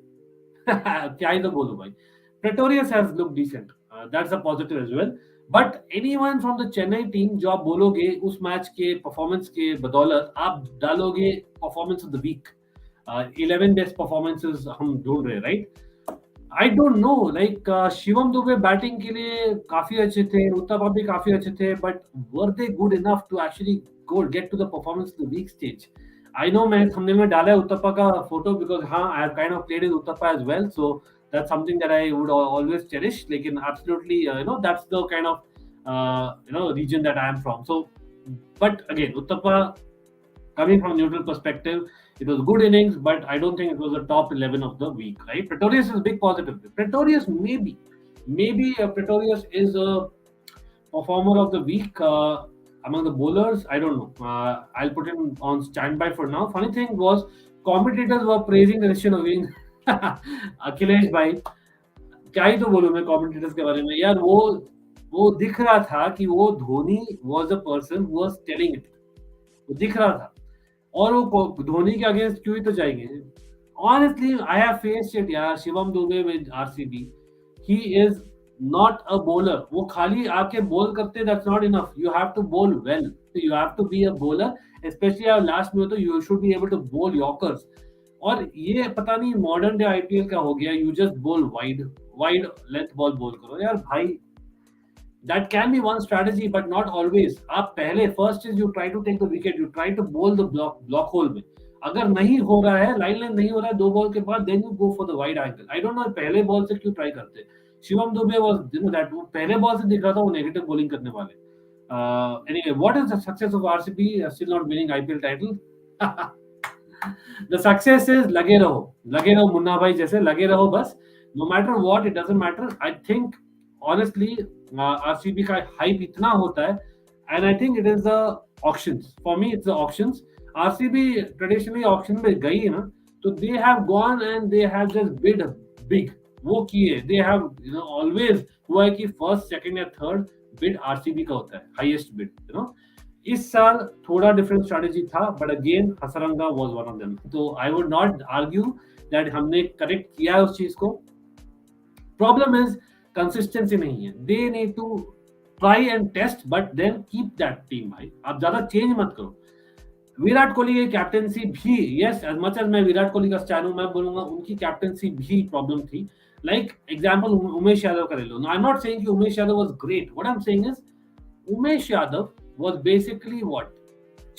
क्या ही तो बोलूं भाई Pretorius has looked decent. That's a positive as well. But anyone from the Chennai team जो आप बोलोगे उस मैच के परफॉर्मेंस के बदौलत आप डालोगे performance of the week 11 best performances हम ढूंढ रहे हैं right I don't know like Shivam Dube batting के लिए काफी अच्छे थे उत्तपा भी काफी अच्छे थे but were they good enough to actually go get to the performance of the week stage I know मैं थंबनेल में डाला है उत्तपा का फोटो बिकॉज हाँ I have kind of played with Uthappa as well so that's something that I would always cherish. Like, absolutely, that's the kind of region that I am from. So, but again, Uttapa coming from neutral perspective, it was good innings, but I don't think it was the top 11 of the week. Right? Pretorius is a big positive. Pretorius maybe Pretorius is a performer of the week among the bowlers. I don't know. I'll put him on standby for now. Funny thing was, commentators were praising the decision of winning. Akhilesh भाई क्या ही तो बोलूं मैं commentators के बारे में यार वो दिख रहा था कि वो Dhoni was a person who was telling it वो दिख रहा था और वो धोनी के अगेंस्ट क्यों ही तो जाएंगे honestly I have faced it यार Shivam Dube with RCB he is not a bowler. वो खाली आके bowl करते, that's not enough. You have to bowl well. You have to be a bowler, especially our last में तो you should be able to bowl Yorkers. और ये पता नहीं modern day IPL का हो गया, you just bowl wide length ball bowl करो यार भाई. That can be one strategy, but not always. आप पहले first is you try to take the wicket, you try to bowl the block hole में. अगर नहीं हो रहा है, लाइन लाइन नहीं हो रहा है दो बॉल के बाद, then you go for the wide angle. I don't know पहले बॉल से क्यों ट्राई करते. शिवम दुबे was that वो पहले बॉल से दिख रहा था वो नेगेटिव बॉलिंग करने वाले. Anyway, what is the success of RCB still not winning IPL title? The success is लगे रहो मुन्ना भाई जैसे लगे रहो बस. No matter what, it doesn't matter. I think honestly, RCB का hype इतना होता है, and I think it is the auctions. For me, it's the auctions. RCB traditionally auction में गई है ना, तो they have gone and they have just bid big. वो किए, they have always हुआ है कि first, second या third bid RCB का होता है, highest bid. इस साल थोड़ा डिफरेंट स्ट्रैटेजी था, but again Hasaranga was one of them. तो I would not argue that हमने करेक्ट किया है उस चीज को. प्रॉब्लम इज कंसिस्टेंसी नहीं है. They need to try and test, but then keep that team. भाई आप ज्यादा चेंज मत करो. विराट कोहली की कैप्टेंसी भी, यस, एज मच एज मैं विराट कोहली का स्टैंड हूं, मैं बोलूंगा उनकी कैप्टेंसी भी प्रॉब्लम थी. लाइक एग्जांपल उमेश यादव का ले लो. आई एम नॉट सेइंग कि Umesh Yadav was great. What I am saying is Umesh Yadav was basically what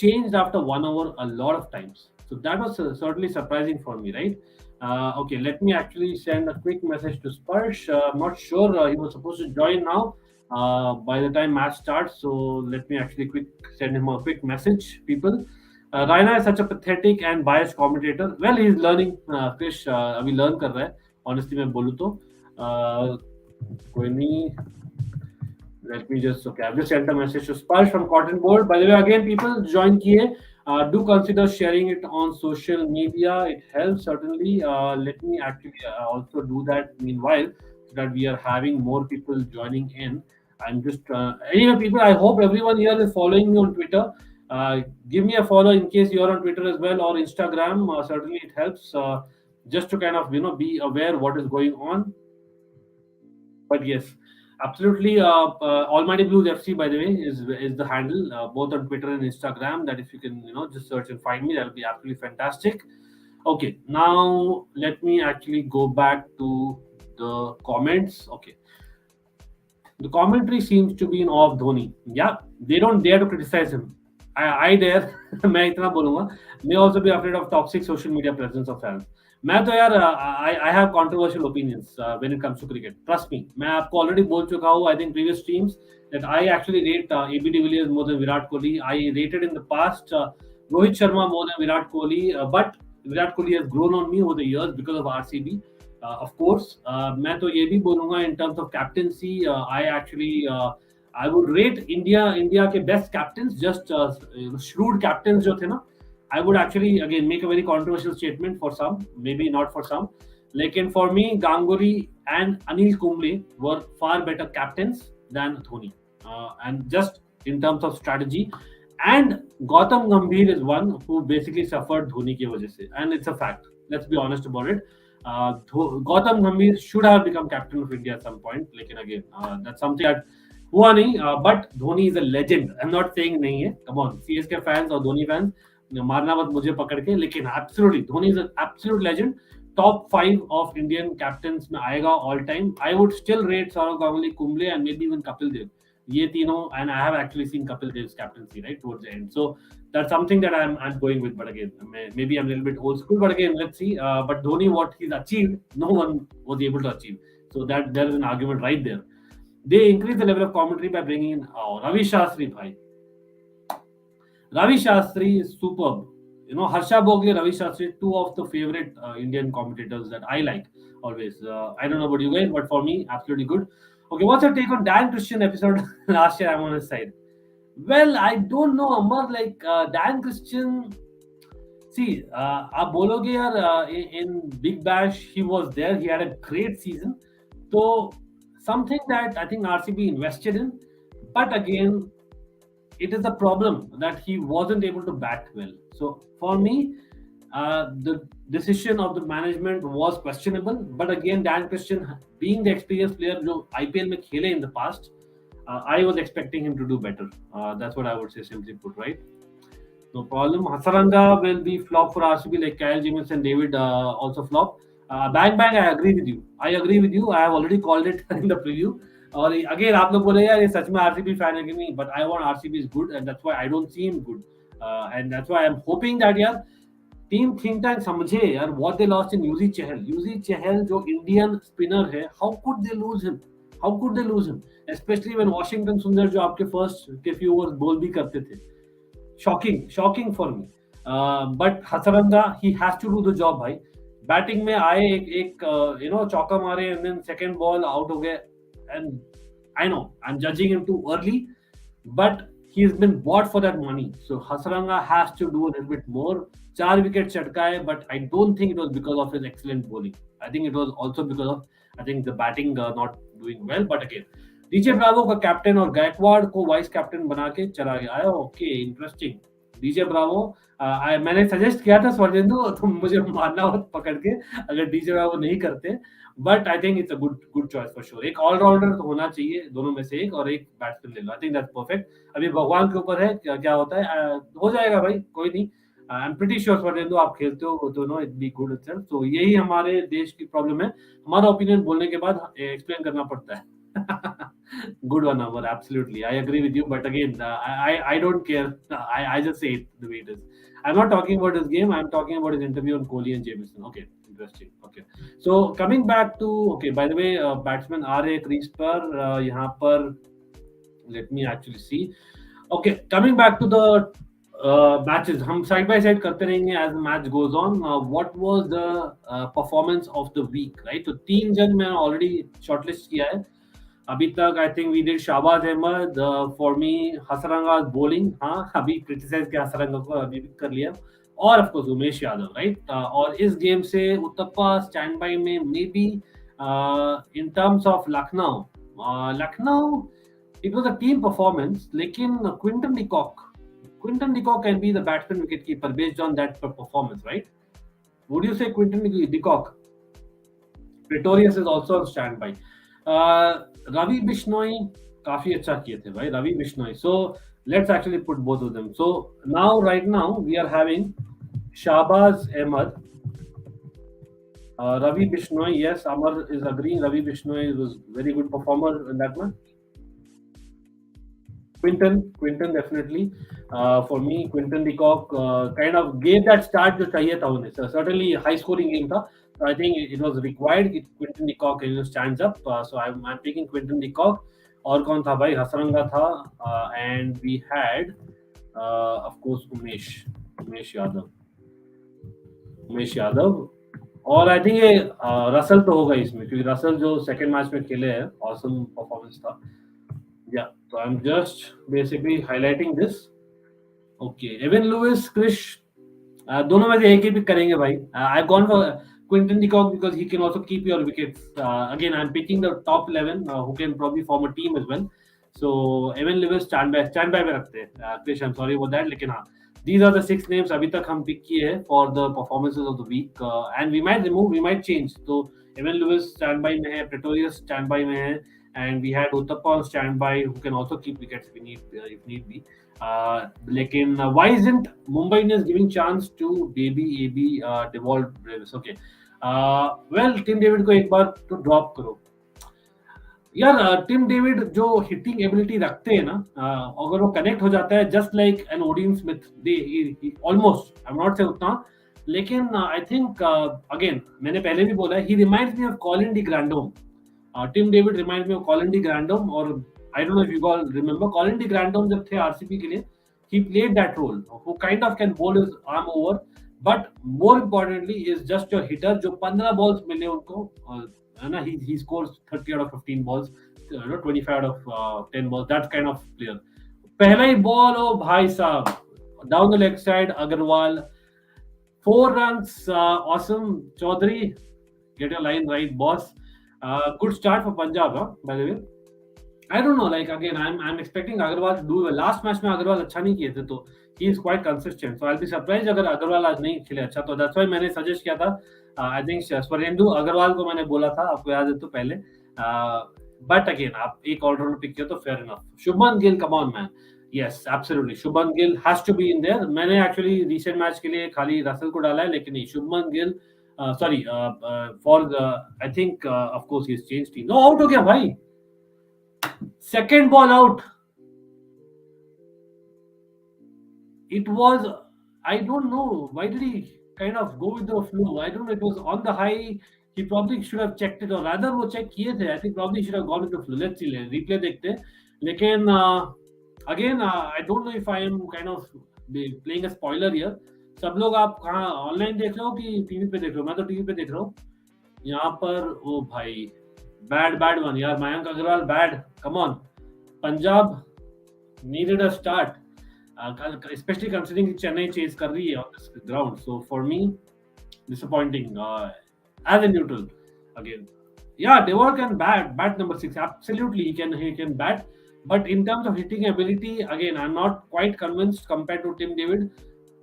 changed after 1 over a lot of times. So that was certainly surprising for me, right? Okay, let me actually send a quick message to Sparsh. I'm not sure he was supposed to join now by the time match starts. So let me actually send him a quick message, people. Raina is such a pathetic and biased commentator. Well, he's learning. Krish, अभी learn कर रहा है. Honestly, मैं बोलूँ तो कोई नहीं. Let me just, okay, I've just sent a message to Sparsh from Cotton Board. By the way, again, people join kiye. Do consider sharing it on social media. It helps certainly. Let me actually also do that meanwhile, so that we are having more people joining in. I'm just anyway, people. I hope everyone here is following me on Twitter. Give me a follow in case you're on Twitter as well, or Instagram. Certainly, it helps just to kind of be aware what is going on. But yes. Absolutely. Almighty Blues FC, by the way, is the handle both on Twitter and Instagram. That if you can just search and find me, that'll be absolutely fantastic. Okay, now let me actually go back to the comments. Okay, the commentary seems to be in awe of Dhoni. Yeah, they don't dare to criticize him. I dare. मैं इतना बोलूँगा. May also be afraid of toxic social media presence of fans. मैं तो यार I have controversial opinions when it comes to cricket. Trust me. मैं आपको already बोल चुका हूँ. I think previous streams that I actually rate AB de Villiers more than Virat Kohli. I rated in the past Rohit Sharma more than Virat Kohli. But Virat Kohli has grown on me over the years because of RCB. Of course, मैं तो ये भी बोलूँगा in terms of captaincy. I actually I would rate India के best captains, just shrewd captains जो थे ना. I would actually again make a very controversial statement for some, maybe not for some. Lekin for me, Ganguly and Anil Kumble were far better captains than Dhoni, and just in terms of strategy. And Gautam Gambhir is one who basically suffered Dhoni की वजह से, and it's a fact. Let's be honest about it. Gautam Gambhir should have become captain of India at some point. Lekin again, that's something that हुआ नहीं. But Dhoni is a legend. I'm not saying नहीं है. Come on, CSK fans और Dhoni fans. मारना मत मुझे पकड़ के, लेकिन absolutely Dhoni is absolute legend. Top 5 of Indian captains में आएगा all time. I would still rate Sourav Ganguly, Kumble and maybe even Kapil Dev. ये तीनों, and I have actually seen Kapil Dev's captaincy right towards the end. So that's something that I am going with. But again maybe I am little bit old school, but again let's see. But Dhoni what he has achieved, no one was able to achieve. So that there is an argument right there. They increase the level of commentary by bringing in Ravi Shastri. भाई Ravi Shastri is superb. Harsha Bhogle, Ravi Shastri, two of the favorite Indian commentators that I like always. I don't know about you guys, but for me, absolutely good. Okay, what's your take on Dan Christian episode? Last year, I'm on his side. Well, I don't know, Amar. Like Dan Christian, see, आप बोलोगे यार, in Big Bash, he was there. He had a great season. So something that I think RCB invested in, but again, it is a problem that he wasn't able to bat well. So for me, The decision of the management was questionable, but again, Dan Christian, being the experienced player जो IPL में खेले in the past, I was expecting him to do better. That's what I would say, simply put, right? No problem. Hasaranga will be flop for RCB, like Kyle James and David also flop. Bang bang, I agree with you. I agree with you. I have already called it in the preview. और again आप लोग बोले यार ये सच में RCB fan है कि नहीं, but I want RCB is good and that's why I don't see him good and that's why I am hoping that यार टीम थिंक टैंक समझे यार what they lost in Yuzi Chahal जो इंडियन स्पिनर है, how could they lose him, how could they lose him, specially when Washington Sundar जो आपके first के few overs ball भी करते थे. Shocking for me. But Hasaranga he has to do the job भाई. Batting में आए एक चौका मारे and then second ball out हो गए and I know I am judging him too early, but he has been bought for that money. So Hasaranga has to do a little bit more. 4 wickets चटकाए, but I don't think it was because of his excellent bowling. I think it was also because of, I think, the batting not doing well. But again, DJ Bravo का captain और गायकवाड़ को vice captain बना के चला गया है. Okay, interesting. DJ Bravo, मैंने suggest किया था स्वर्णेंदु, तुम मुझे मारना मत पकड़ के अगर डीजे ब्रावो नहीं करते, but I think it's a good choice for sure. एक ऑलराउंडर तो होना चाहिए दोनों में से एक, और एक बैट्समैन ले लो. I think that's perfect. अभी भगवान के ऊपर है क्या होता है. हो जाएगा भाई, कोई नहीं. आई एम प्रीटी श्योर स्वर्णेंदु आप खेलते हो दोनों, इट बी गुड इटसेल्फ. तो यही हमारे देश की प्रॉब्लम है, हमारा ओपिनियन बोलने के बाद एक्सप्लेन करना पड़ता है. Good one, Amar. Absolutely, I agree with you. But again, I don't care. I just say it the way it is. I'm not talking about his game. I'm talking about his interview on Kohli and Jameson. Okay, interesting. Okay, so coming back to, okay. By the way, batsman आ रहे crease पर, यहाँ पर let me actually see. Okay, coming back to the matches, हम side by side करते रहेंगे as the match goes on. What was the performance of the week, right? तो 3 जन मैंने already shortlist किया है अभी तक. I think we did Shahbaz Ahmed. For me Hasaranga bowling, हाँ अभी क्रिटिसाइज किया हसरंगा को, अभी भी कर लिया. और of course Umesh Yadav, right. और इस गेम से उत्तप्पा स्टैंड बाय में maybe in terms of Lucknow it was a team performance, लेकिन Quinton de Kock can be the batsman wicket keeper based on that performance, right. Would you say Quinton de Kock? Pretorius is also on standby. Ravi Bishnoi काफी अच्छा किए थे भाई, Ravi Bishnoi. So let's actually put both of them. So now right now we are having Shahbaz Ahmed, Ravi Bishnoi. Yes, Amar is agreeing. Ravi Bishnoi was very good performer in that one. Quinton definitely. For me, Quinton de Kock kind of gave that start जो चाहिए था उन्हें. So certainly high scoring game था. So I think it was required that Quinton de Kock stands up. So I'm picking Quinton de Kock. और कौन था भाई? हसरंगा था. And we had of course Umesh Yadav. और आई थिंक ये रसल तो होगा इसमें, क्योंकि रसल जो सेकंड मैच में खेले हैं, ऑसम परफॉर्मेंस था. या तो I am just basically highlighting this. Okay, Evin Lewis, Chris, दोनों में से एक ही पिक करेंगे भाई. I have gone for Quinton de Kock because he can also keep your wickets. Again, I'm picking the top 11 who can probably form a team as well. So Evan Lewis stand by में रखते हैं. Krish, I'm sorry about that, लेकिन हाँ, these are the 6 names अभी तक हम pick किए हैं for the performances of the week, and we might remove, we might change. So Evan Lewis stand by में है, Pretorius stand by में है, and we had Uttappa on stand by who can also keep wickets if need be. लेकिन why isn't Mumbai Indians giving chance to AB devolved Braves? Okay. Well, Tim David को एक बार तो drop करो यार. Tim David जो hitting ability रखते हैं ना, अगर वो कनेक्ट हो जाता है just like an Odean Smith, they almost, I am not से उतना, लेकिन आई थिंक अगेन मैंने पहले भी बोला, he reminds me of Colin de Grandhomme. Tim David reminds me of Colin de Grandhomme. और I don't know if you all remember Colin de Grandhomme जब थे आरसीबी के लिए, he played that role, who kind of can bowl his arm over, but more importantly is just your hitter जो 15 balls मिले उनको, है ना, he scores 30 out of 15 balls, 25 out of 10 balls, that kind of player. पहला ही ball, ओ भाई साहब, down the leg side, Agarwal, 4 runs, awesome. Chaudhary, get your line right, boss. Good start for Punjab, by the way. I don't know. Like again, I'm expecting Agarwal to do well. Last match में Agarwal अच्छा नहीं किए थे तो he is quite consistent. So I'll be surprised अगर Agarwal आज नहीं खेले अच्छा तो that's why मैंने suggest किया था. I think स्वरेंदु अग्रवाल को मैंने बोला था आपको याद है तो पहले. But again आप एक ऑलराउंडर पिक किया तो fair enough. Shubman Gill, come on man. Yes, absolutely. Shubman Gill has to be in there. मैंने actually recent match के लिए खाली रसल को डाला है लेकिन नहीं Shubman Gill. Sorry, for the I think of course he's changed team. No out हो गया भाई. Second ball out. It was, I don't know, why did he kind of go with the flow? I don't know, it was on the high. He probably should have checked it, or rather वो check किए थे. I think probably should have gone with the flow. Let's see, replay देखते हैं. लेकिन again, I don't know if I am kind of playing a spoiler here. सब लोग आप कहाँ ऑनलाइन देख रहे हो कि टीवी पे देख रहे हो? मैं तो टीवी पे देख रहा हूँ. यहाँ पर ओ भाई बैड वन यार Mayank Agarwal bad. Come on. Punjab needed a start, especially considering Chennai chase kar rahi hai on this ground. So for me, disappointing. As a neutral, again, yeah, Devor can bat number 6. Absolutely, he can bat. But in terms of hitting ability, again, I'm not quite convinced compared to Tim David.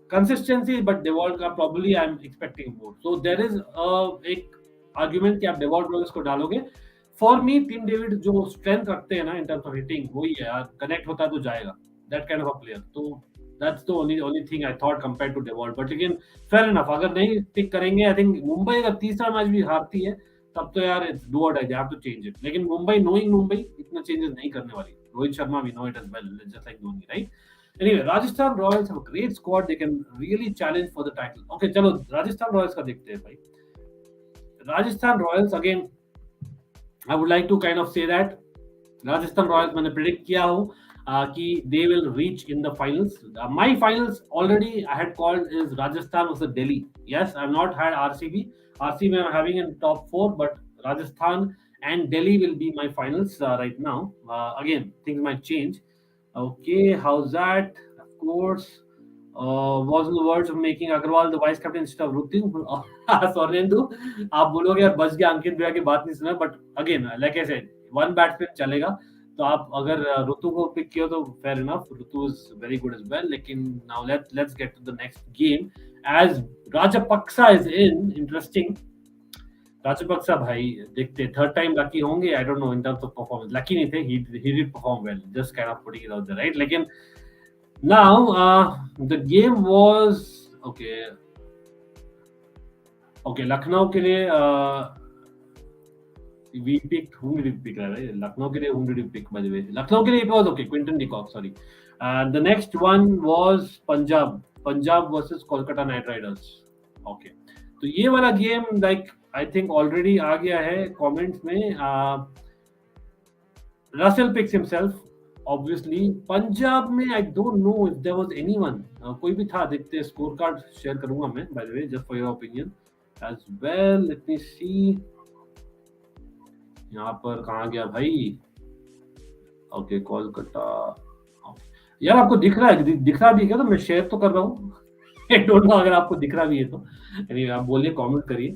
Consistency, but Devor का probably I'm expecting more. So there is एक argument कि आप Devor Brothers को डालोगे. For me, Tim David जो strength रखते हैं ना in terms of hitting वही है यार. Connect होता तो जाएगा. That kind of a player. तो that's the only thing I thought compared to Devol. But again, fair enough. अगर नहीं pick करेंगे, I think मुंबई अगर तीसरा मैच भी हारती है, तब तो यार it's do or die. They have to change it. लेकिन मुंबई knowing मुंबई इतना changes नहीं करने वाली. Rohit Sharma we know it as well, just like Dhoni, right? Anyway, Rajasthan Royals have a great squad. They can really challenge for the title. Okay, चलो Rajasthan Royals का देखते हैं भाई. Rajasthan Royals again. I would like to kind of say that Rajasthan Royals मैंने predict किया हो कि they will reach in the finals. My finals already I had called is Rajasthan versus Delhi. Yes, I've not had RCB. RCB I'm having in top 4, but Rajasthan and Delhi will be my finals right now. Again, things might change. Okay, how's that? Of course. Was in the words of making Agarwal the vice captain instead of Rutin. Sorrendu, आप बोलोगे यार बच गया अंकित भैया की बात नहीं सुना but again like I said one batsman चलेगा तो आप अगर ऋतु को पिक किया तो fair enough Ritu is very good as well लेकिन now let's get to the next game as Rajapaksa is in interesting Rajapaksa भाई देखते थर्ड टाइम लकी होंगे I don't know in terms of performance lucky नहीं थे he did perform well just kind of putting it out there right लेकिन now the game was okay okay Lucknow के लिए we picked whom did we pick right Lucknow ke liye whom did we pick by the way Lucknow ke liye it was okay Quinton de Kock sorry the next one was Punjab versus Kolkata Knight Riders okay तो ये वाला game like I think already आ गया है comments में Russell picks himself obviously Punjab में I don't know if there was anyone कोई भी था देखते हैं स्कोर कार्ड शेयर करूंगा मैं by the way just for your opinion as well let me see यहाँ पर कहाँ गया भाई ओके कोलकाता यार आपको दिख रहा है दिख रहा भी है क्या तो मैं शेयर तो कर रहा हूँ आई डोंट नो अगर आपको दिख रहा भी है तो anyway, आप बोलिए कमेंट करिए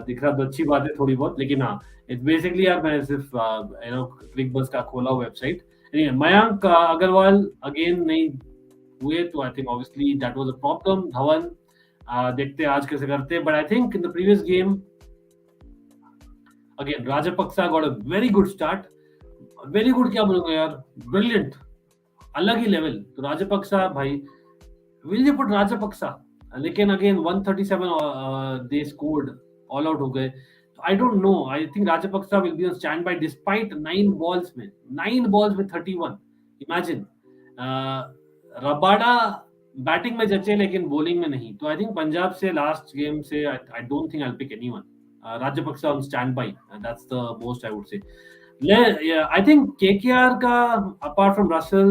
दिख रहा तो अच्छी बात है थोड़ी बहुत लेकिन हाँ इट्स बेसिकली यार मैं सिर्फ यू नो क्लिक बस का खोला हुआ website anyway, Mayank Agarwal again नहीं हुए तो I think obviously that was a problem Dhawan देखते आज कैसे करते but I think in the previous game again Rajapaksa got a very good start very good क्या बोलूंगा यार brilliant अलग ही लेवल तो Rajapaksa भाई will you put Rajapaksa लेकिन again 137 they scored all out हो गए I don't know I think Rajapaksa will be on standby despite 9 balls में 31 imagine रबाडा बैटिंग में जचे लेकिन बॉलिंग में नहीं तो आई थिंक पंजाब से लास्ट गेम से I don't think I will pick anyone Rajapaksa on standby. That's the most I would say. Yeah, I think KKR का apart from Russell,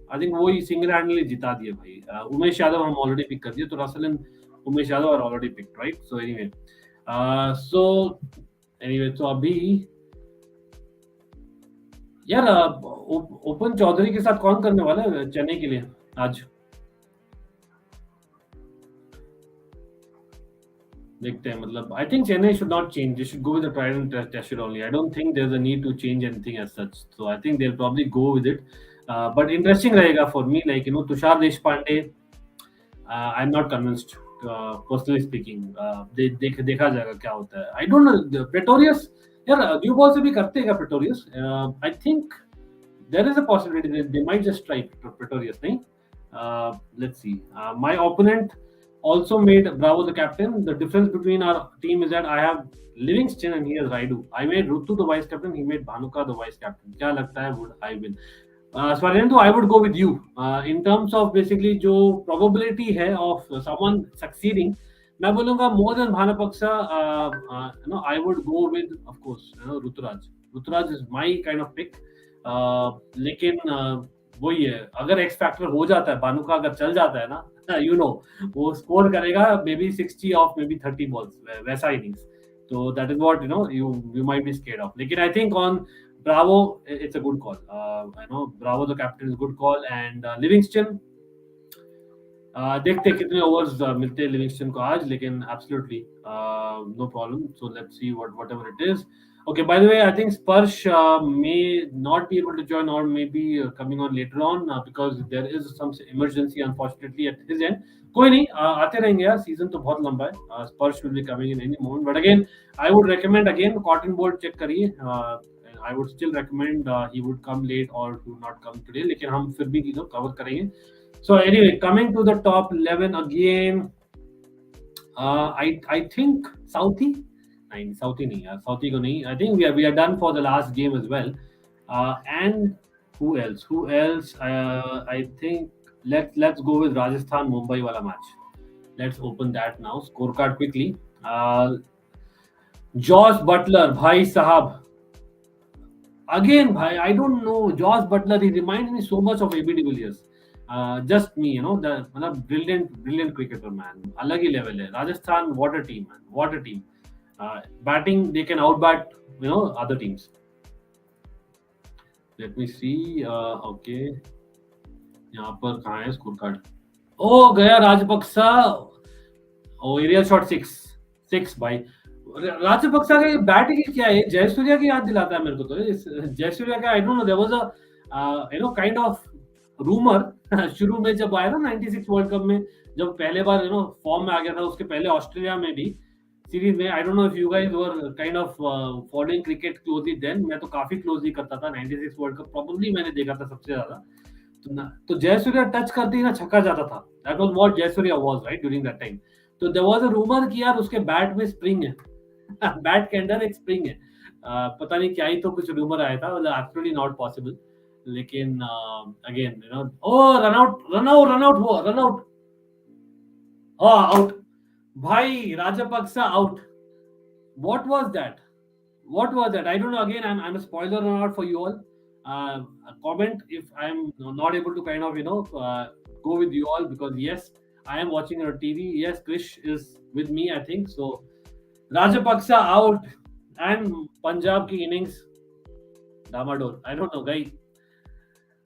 I think वही single handedly जिता दिए भाई. उमेश यादव हम already pick कर दिए तो Russell and Umesh Yadav are already picked, right? So anyway, तो अभी यार ओपन चौधरी के साथ कौन करने वाला है चेन्नई के लिए आज? Big time. Matlab, I think Chennai should not change. They should go with the tried and tested only. I don't think there's a need to change anything as such. So I think they'll probably go with it. But interesting रहेगा for me. Like Tushar Deshpande, I'm not convinced. Personally speaking, देखा जाएगा क्या होता है. I don't know. The Pretorius, यार new ball से भी करते हैं क्या Pretorius? I think there is a possibility that they might just try Pretorius. नहीं? Let's see. My opponent also made Bravo the captain. The difference between our team is that I have Livingston and he has Raidu. I made Rutu the vice captain. He made Bhanuka the vice captain. क्या लगता है would I win? Swarendu, I would go with you. In terms of basically जो probability है of someone succeeding, मैं बोलूँगा more than Bhanapaksa, I would go with, of course, Ruturaj. Ruturaj is my kind of pick. लेकिन वही है, अगर x factor हो जाता है, भानु का अगर चल जाता है ना, वो स्कोर करेगा may be 60 off may be 30 balls, वैसा इनिंग्स. तो that is what you might be scared of. लेकिन I think on Bravo, it's a good call. Bravo the captain is a good call. And Livingston, देखते कितने overs मिलते हैं Livingstone को आज, लेकिन absolutely no problem. So let's see whatever it is. Okay, by the way, I think Sparsh may not be able to join or may be coming on later on because there is some emergency unfortunately at his end. कोई नहीं, आते रहेंगे यार, season तो बहुत लंबा है. Sparsh will be coming in any moment, but again I would recommend again cotton board check करिए. I would still recommend he would come late or he would not come today, लेकिन हम फिर भी cover करेंगे. So anyway, coming to the top 11 again, I think Southie. नहीं, Southie नहीं यार, Southie को नहीं. I think we are done for the last game as well. And who else? I think let's go with Rajasthan Mumbai wala match. Let's open that now. Scorecard quickly. Josh Butler, bhai sahab. Again, bhai, I don't know. Josh Butler, he reminds me so much of AB de Villiers. Just me, the brilliant cricketer, man. अलग ही level है. Rajasthan, what a team, man. What a team. Batting, they can outbat, other teams. Let me see. Okay. यहाँ पर कहाँ है score card? ओ गया राजपक्सा. ओ aerial shot 6 भाई. राजपक्सा का bat की क्या है? जयसूर्या की याद दिलाता है मेरे को. तो जयसूर्या का I don't know, there was a kind of rumour शुरू में जब आया ना 96 वर्ल्ड कप में, जब पहले बार फॉर्म में आ गया था. उसके पहले ऑस्ट्रेलिया में भी सीरीज में. I don't know if you guys were kind of following cricket closely then. मैं तो काफी क्लोजली करता था. 96 वर्ल्ड कप प्रॉब्ली मैंने देखा था सबसे ज्यादा. तो जयसूर्या टच करते ही ना छक्का जाता था. That was what Jayasuriya was right during that time. तो देयर वाज अ रूमर कि यार उसके बैट में स्प्रिंग है. बैट के अंदर एक स्प्रिंग है. पता नहीं क्या ही तो कुछ रूमर आया था. मतलब एब्सोल्युटली नॉट पॉसिबल. लेकिन अगेन रन आउट आउट भाई. Rajapaksa out. what was that I don't know. Again, I'm a spoiler or not for you all. Comment if I'm not able to kind of go with you all, because yes, I am watching on TV. Yes, Krish is with me, I think so. Rajapaksa out and Punjab ki innings damador. I don't know, guy.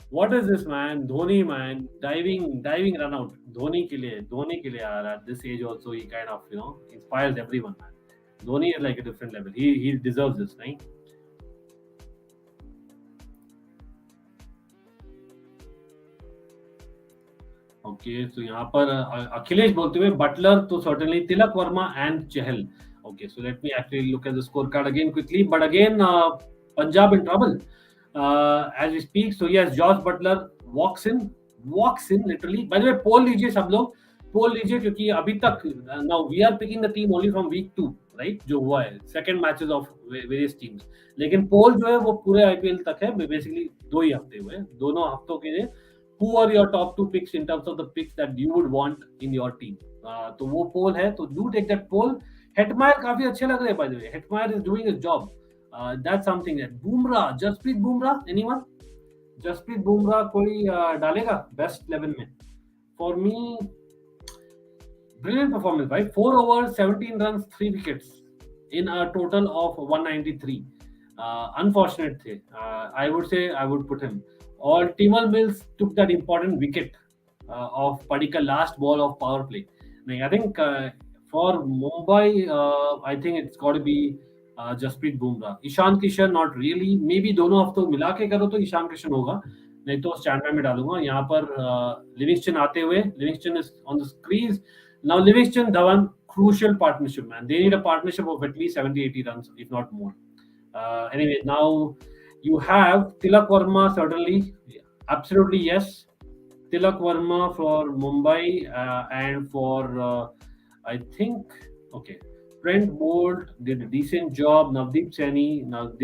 What is this, man? Dhoni, man, diving run out. Dhoni ke liye yaar, at this age also he kind of inspires everyone, man. Dhoni is like a different level. He deserves this, right? Okay, so यहाँ पर अखिलेश बोलते हुए Buttler तो certainly Tilak Varma and Chahal. Okay, so let me actually look at the scorecard again quickly. But again, Punjab in trouble as we speak. So yes, Josh Butler walks in literally. By the way, poll लीजिए सब लोग. Poll लीजिए क्योंकि अभी तक now we are picking the team only from week 2, right? जो हुआ है second matches of various teams. लेकिन poll जो है वो पूरे IPL तक है. Basically 2 ही हफ्ते हुए. दोनों हफ्तों के लिए who are your top 2 picks in terms of the picks that you would want in your team. तो वो poll है, तो do take that poll. Hetmeyer काफी अच्छे लग रहे हैं by the way. Hetmeyer is doing his job. That's something that Bumrah, Jasprit Bumrah, anyone? Jasprit Bumrah कोई डालेगा best 11 में? For me, brilliant performance, right? 4 overs, 17 runs, 3 wickets in a total of 193. Unfortunate थे. I would say I would put him. Or Timal Mills took that important wicket of Padikkal last ball of power play. I think For Mumbai, I think it's got to be Jasprit Bumrah. Ishan Kishan, not really. Maybe दोनों हफ्तों मिला के करो तो ईशान किशन होगा, नहीं तो standard में डालूंगा. यहाँ पर लिविंगस्टन आते हुए, Livingstone is on the crease. Now Livingston, Dhawan, crucial partnership, man. They need a partnership of at least 70-80 runs, if not more. Anyway, now you have Tilak Verma, certainly. Absolutely, yes. Tilak Verma for Mumbai and for, I think, okay. Trent Bolt did a decent job. Did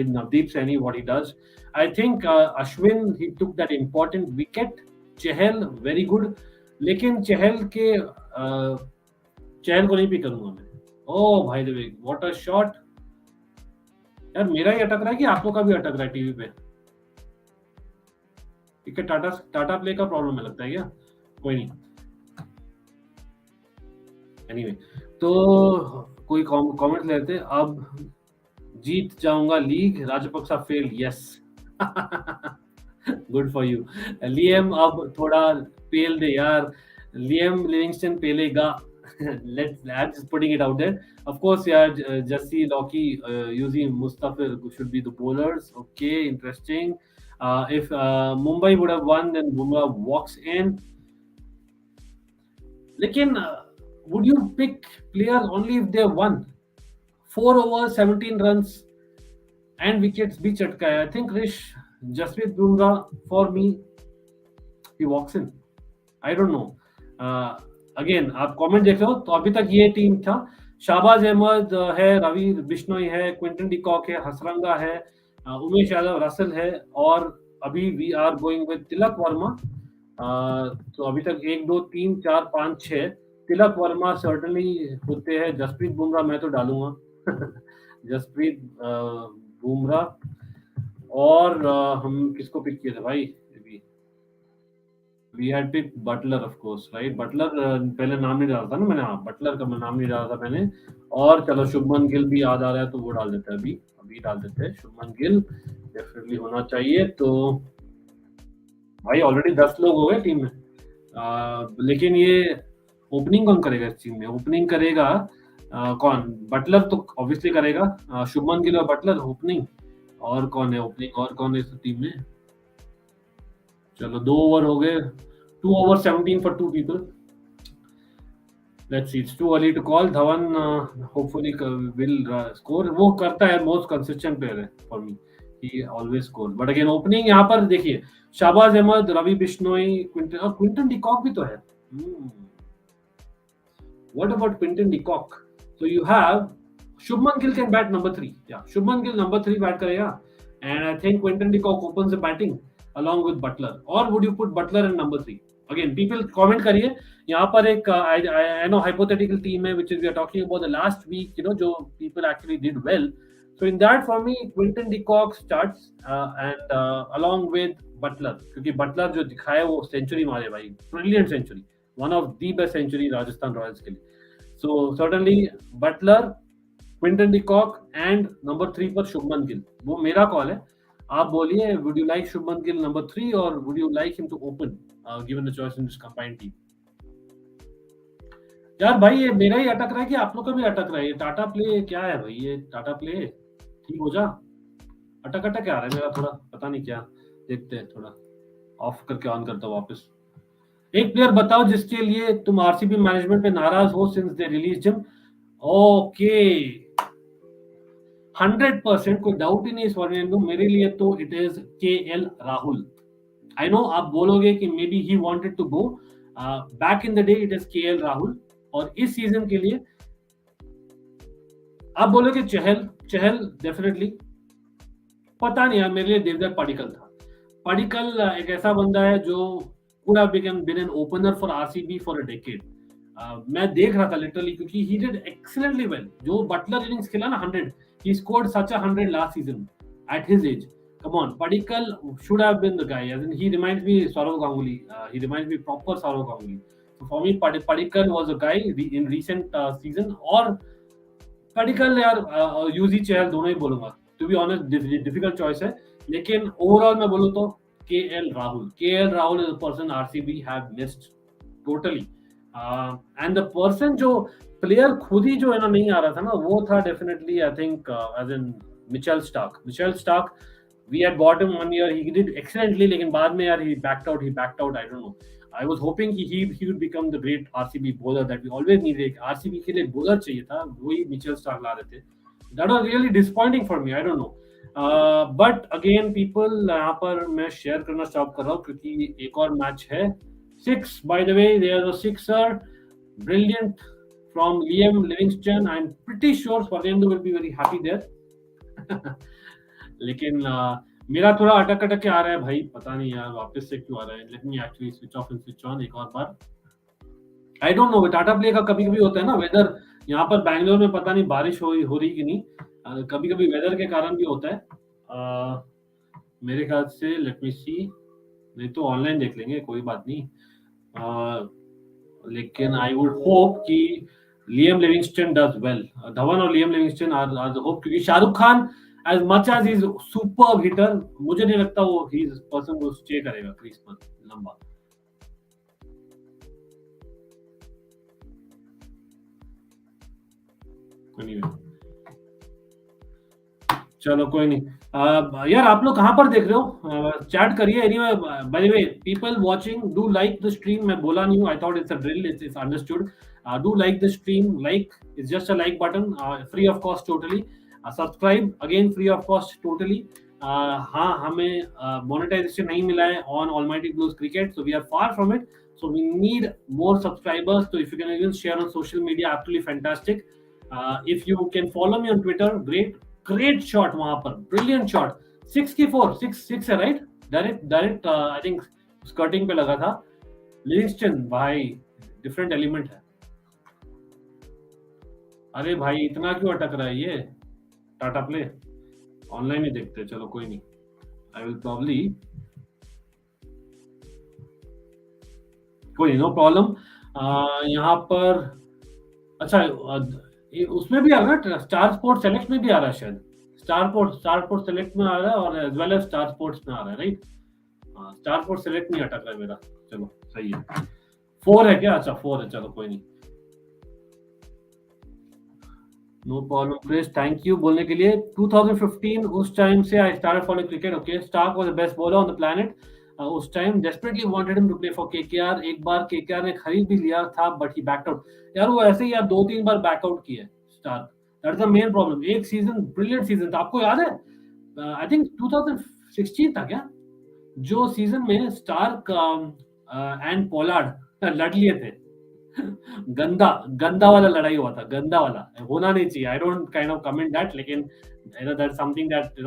Navdeep Saini what he does. I think Ashwin, he took that important wicket. Chahal, very good. लेकिन चहल को नहीं pick करूंगा मैं. ओ भाई the way, what a shot. यार मेरा ही अटक रहा है कि आप लोग का भी अटक रहा है टीवी पे. ठीक है, टाटा प्ले का प्रॉब्लम है लगता है क्या? कोई नहीं. एनीवे, तो कोई कमेंट लेते हैं. अब जीत जाऊंगा league. Rajapaksa fail. Yes. Good for you. Liam अब थोड़ा पेल दे यार. लियम लिविंगस्टन पेलेगा. I'm just putting it out there. Of course, yeah, Jesse, Loki, using Mustafir should be the bowlers. Okay, interesting. If Mumbai would have won, then Bumrah walks in. Lekin, would you pick players only if they won? 4 overs, 17 runs, and wickets bhi chatka hai. I think Jasprit Bumrah, for me, he walks in. I don't know. Again आप comment देख रहे हो तो अभी तक ये team था. शाहबाज अहमद है, रवि बिश्नोई है, क्विंटन डिकॉक है, हसरंगा है, उमेश यादव, रसल है, और अभी we are going with Tilak Varma. तो अभी तक 1 2 3 4 5 6 तिलक वर्मा सर्टनली होते हैं. जसप्रीत बुमराह मैं तो डालूंगा. जसप्रीत बुमराह. और हम किसको पिक किए थे भाई? We had picked Butler, of course, right? Butler पहले नाम नहीं डाला था ना मैंने. हाँ, Butler का मैं नाम नहीं डाला था मैंने. और चलो शुभमन गिल भी याद आ रहा है तो वो डाल देते हैं. अभी डाल देते हैं. शुभमन गिल डेफिनेटली होना चाहिए. तो भाई ऑलरेडी 10 लोग हो गए टीम में. लेकिन ये ओपनिंग कौन करेगा इस टीम में? ओपनिंग करेगा कौन? बटलर तो ऑब्वियसली करेगा. शुभमन गिल और बटलर ओपनिंग. और कौन है ओपनिंग? और कौन है इस टीम में? चलो 2 ओवर हो गए. 2 over 17 for 2 people. Let's see. It's too early to call. Dhawan hopefully will score. वो करता है. most consistent player है for me. He always scores. But again opening यहाँ पर देखिए, शाहबाज अहमद, रवि बिश्नोई, क्विंटन डिकॉक भी तो है. What about Quinton de Kock? So you have Shubman Gill can bat number 3. Yeah, Shubman Gill number 3 bat karega. And I think Quinton de Kock opens the batting along with Butler. Or would you put Butler in number 3? Again, people comment करिए. यहाँ पर एक I know hypothetical team है, which is we are talking about the last week, you know, जो people actually did well. So in that for me, Quinton de Kock starts and along with Butler, क्योंकि Butler जो दिखाया वो century मारे भाई, brilliant century, one of the best century Rajasthan Royals के लिए. So certainly Butler, Quinton de Kock and number 3 पर शुभमन गिल. वो मेरा कॉल है. आप बोलिए, would you like Shubman Gill number 3 or would you like him to open given the choice in this combined team? यार भाई ये मेरा ही अटक रहा है कि आप लोग का भी अटक रहा है. ये टाटा प्ले क्या है भाई? ये टाटा प्ले ठीक हो जा. अटक आ रहा है मेरा थोड़ा, पता नहीं क्या. देखते हैं, थोड़ा ऑफ करके ऑन करता हूँ वापस. एक प्लेयर बताओ जिसके लिए तुम आरसीबी मैनेजमेंट पे नाराज हो since they release him. Okay, 100% कोई डाउट ही नहीं इस वर्णन. मेरे लिए तो it is KL Rahul. I know आप बोलोगे कि maybe he wanted to go back in the day. It is KL Rahul. और इस सीजन के लिए आप बोलोगे चहल डेफिनेटली. पता नहीं यार, मेरे लिए देवदत्त पडिक्कल था. पडिक्कल एक ऐसा बंदा है जो could have been an opener for RCB for a decade. मैं देख रहा था लिटरली, क्योंकि he did excellently well. जो बटलर इनिंग्स खेला ना 100, he scored such a 100 last season at his age. Come on, Padikkal should have been the guy. As in, he reminds me Saurav Ganguly. He reminds me proper Saurav Ganguly. So for me, Padikkal was a guy in recent season. और Padikkal यार UG चहल दोनों ही बोलूंगा. To be honest, difficult choice है. लेकिन overall मैं बोलूँ तो KL Rahul is a person RCB have missed totally. And the person जो प्लेयर खुद ही जो है ना नहीं आ रहा था ना, वो था definitely I think as in Mitchell Starc. We had bought him 1 year. He did excellently, लेकिन बाद में यार he backed out. I don't know. I was hoping he would become the great RCB bowler that we always needed. एक RCB के लिए bowler चाहिए था, वही मिचेल स्टार्क ला रहे थे. That was really disappointing for me. I don't know. But again, people यहाँ पर मैं share करना stop कर रहा हूँ क्योंकि एक और match है. 6, by the way, there was a sixer, brilliant from Liam Livingston. I'm pretty sure Swarnendu will be very happy there. लेकिन मेरा थोड़ा अटक के आ रहा है भाई, पता नहीं यार वापस से क्यों आ रहा है. Let me actually switch off and switch on एक और बार. I don't know, Tata play का कभी कभी होता है ना वेदर. यहाँ पर बैंगलोर में पता नहीं बारिश हो रही कि नहीं. कभी कभी वेदर के कारण भी होता है मेरे ख्याल से. लेट मी सी, नहीं तो ऑनलाइन देख लेंगे, कोई बात नहीं. लेकिन आई वुड होप कि Liam Livingstone does well. Dhawan और Liam Livingstone are the hope, क्योंकि Shahrukh Khan as much as he's superb hitter, मुझे नहीं लगता वो he's person को stay करेगा क्रीज पर लंबा. anyway, चलो कोई नहीं. यार आप लोग कहाँ पर देख रहे हो, चैट करिए. Anyway, by the way, people watching, do like the stream. मैं बोला नहीं हूँ, I thought it's a drill, it's understood. Do like the stream. Like it's just a like button, free of cost totally. Subscribe again free of cost totally. हाँ, हमें monetisation नहीं मिला है on almighty Blues cricket, so we are far from it. So we need more subscribers. तो if you can even share on social media, absolutely fantastic. If you can follow me on Twitter, great shot वहां पर, brilliant shot. 6 की 4, 6 है right. Direct I think skirting पे लगा था. Livingstone भाई different element है. अरे भाई इतना क्यों अटक रहा है ये टाटा प्ले. ऑनलाइन ही देखते हैं, चलो कोई नहीं. आई विल प्रॉब्ली, कोई नो प्रॉब्लम. यहाँ पर अच्छा, उसमें भी आ रहा है, स्टार स्पोर्ट्स सेलेक्ट में भी आ रहा है शायद. स्टार स्पोर्ट्स सेलेक्ट में आ रहा है और as well as Star Sports में आ रहा है राइट. स्टार स्पोर्ट्स सेलेक्ट नहीं अटक रहा है मेरा. चलो सही है. 4 है क्या? अच्छा 4 है, चलो कोई नहीं. No problem Chris, thank you बोलने के लिए. 2015 उस टाइम से I started following cricket. Okay, Starc was the best bowler on the planet. उस time desperately wanted him to play for KKR. एक बार केकेआर ने खरीद भी लिया था बट ही बैकड आउट. यार वो ऐसे ही यार 2-3 बार बैकआउट किया है Starc. That's the main problem. एक सीजन ब्रिलियंट सीजन था, आपको याद है? आई थिंक 2016 था क्या, जो सीजन में स्टार्क एंड पोलार्ड लड़ लिए थे. गंदा वाला लड़ाई हुआ था, गंदा वाला होना नहीं चाहिए. I don't kind of comment that, लेकिन दैट समथिंग दैट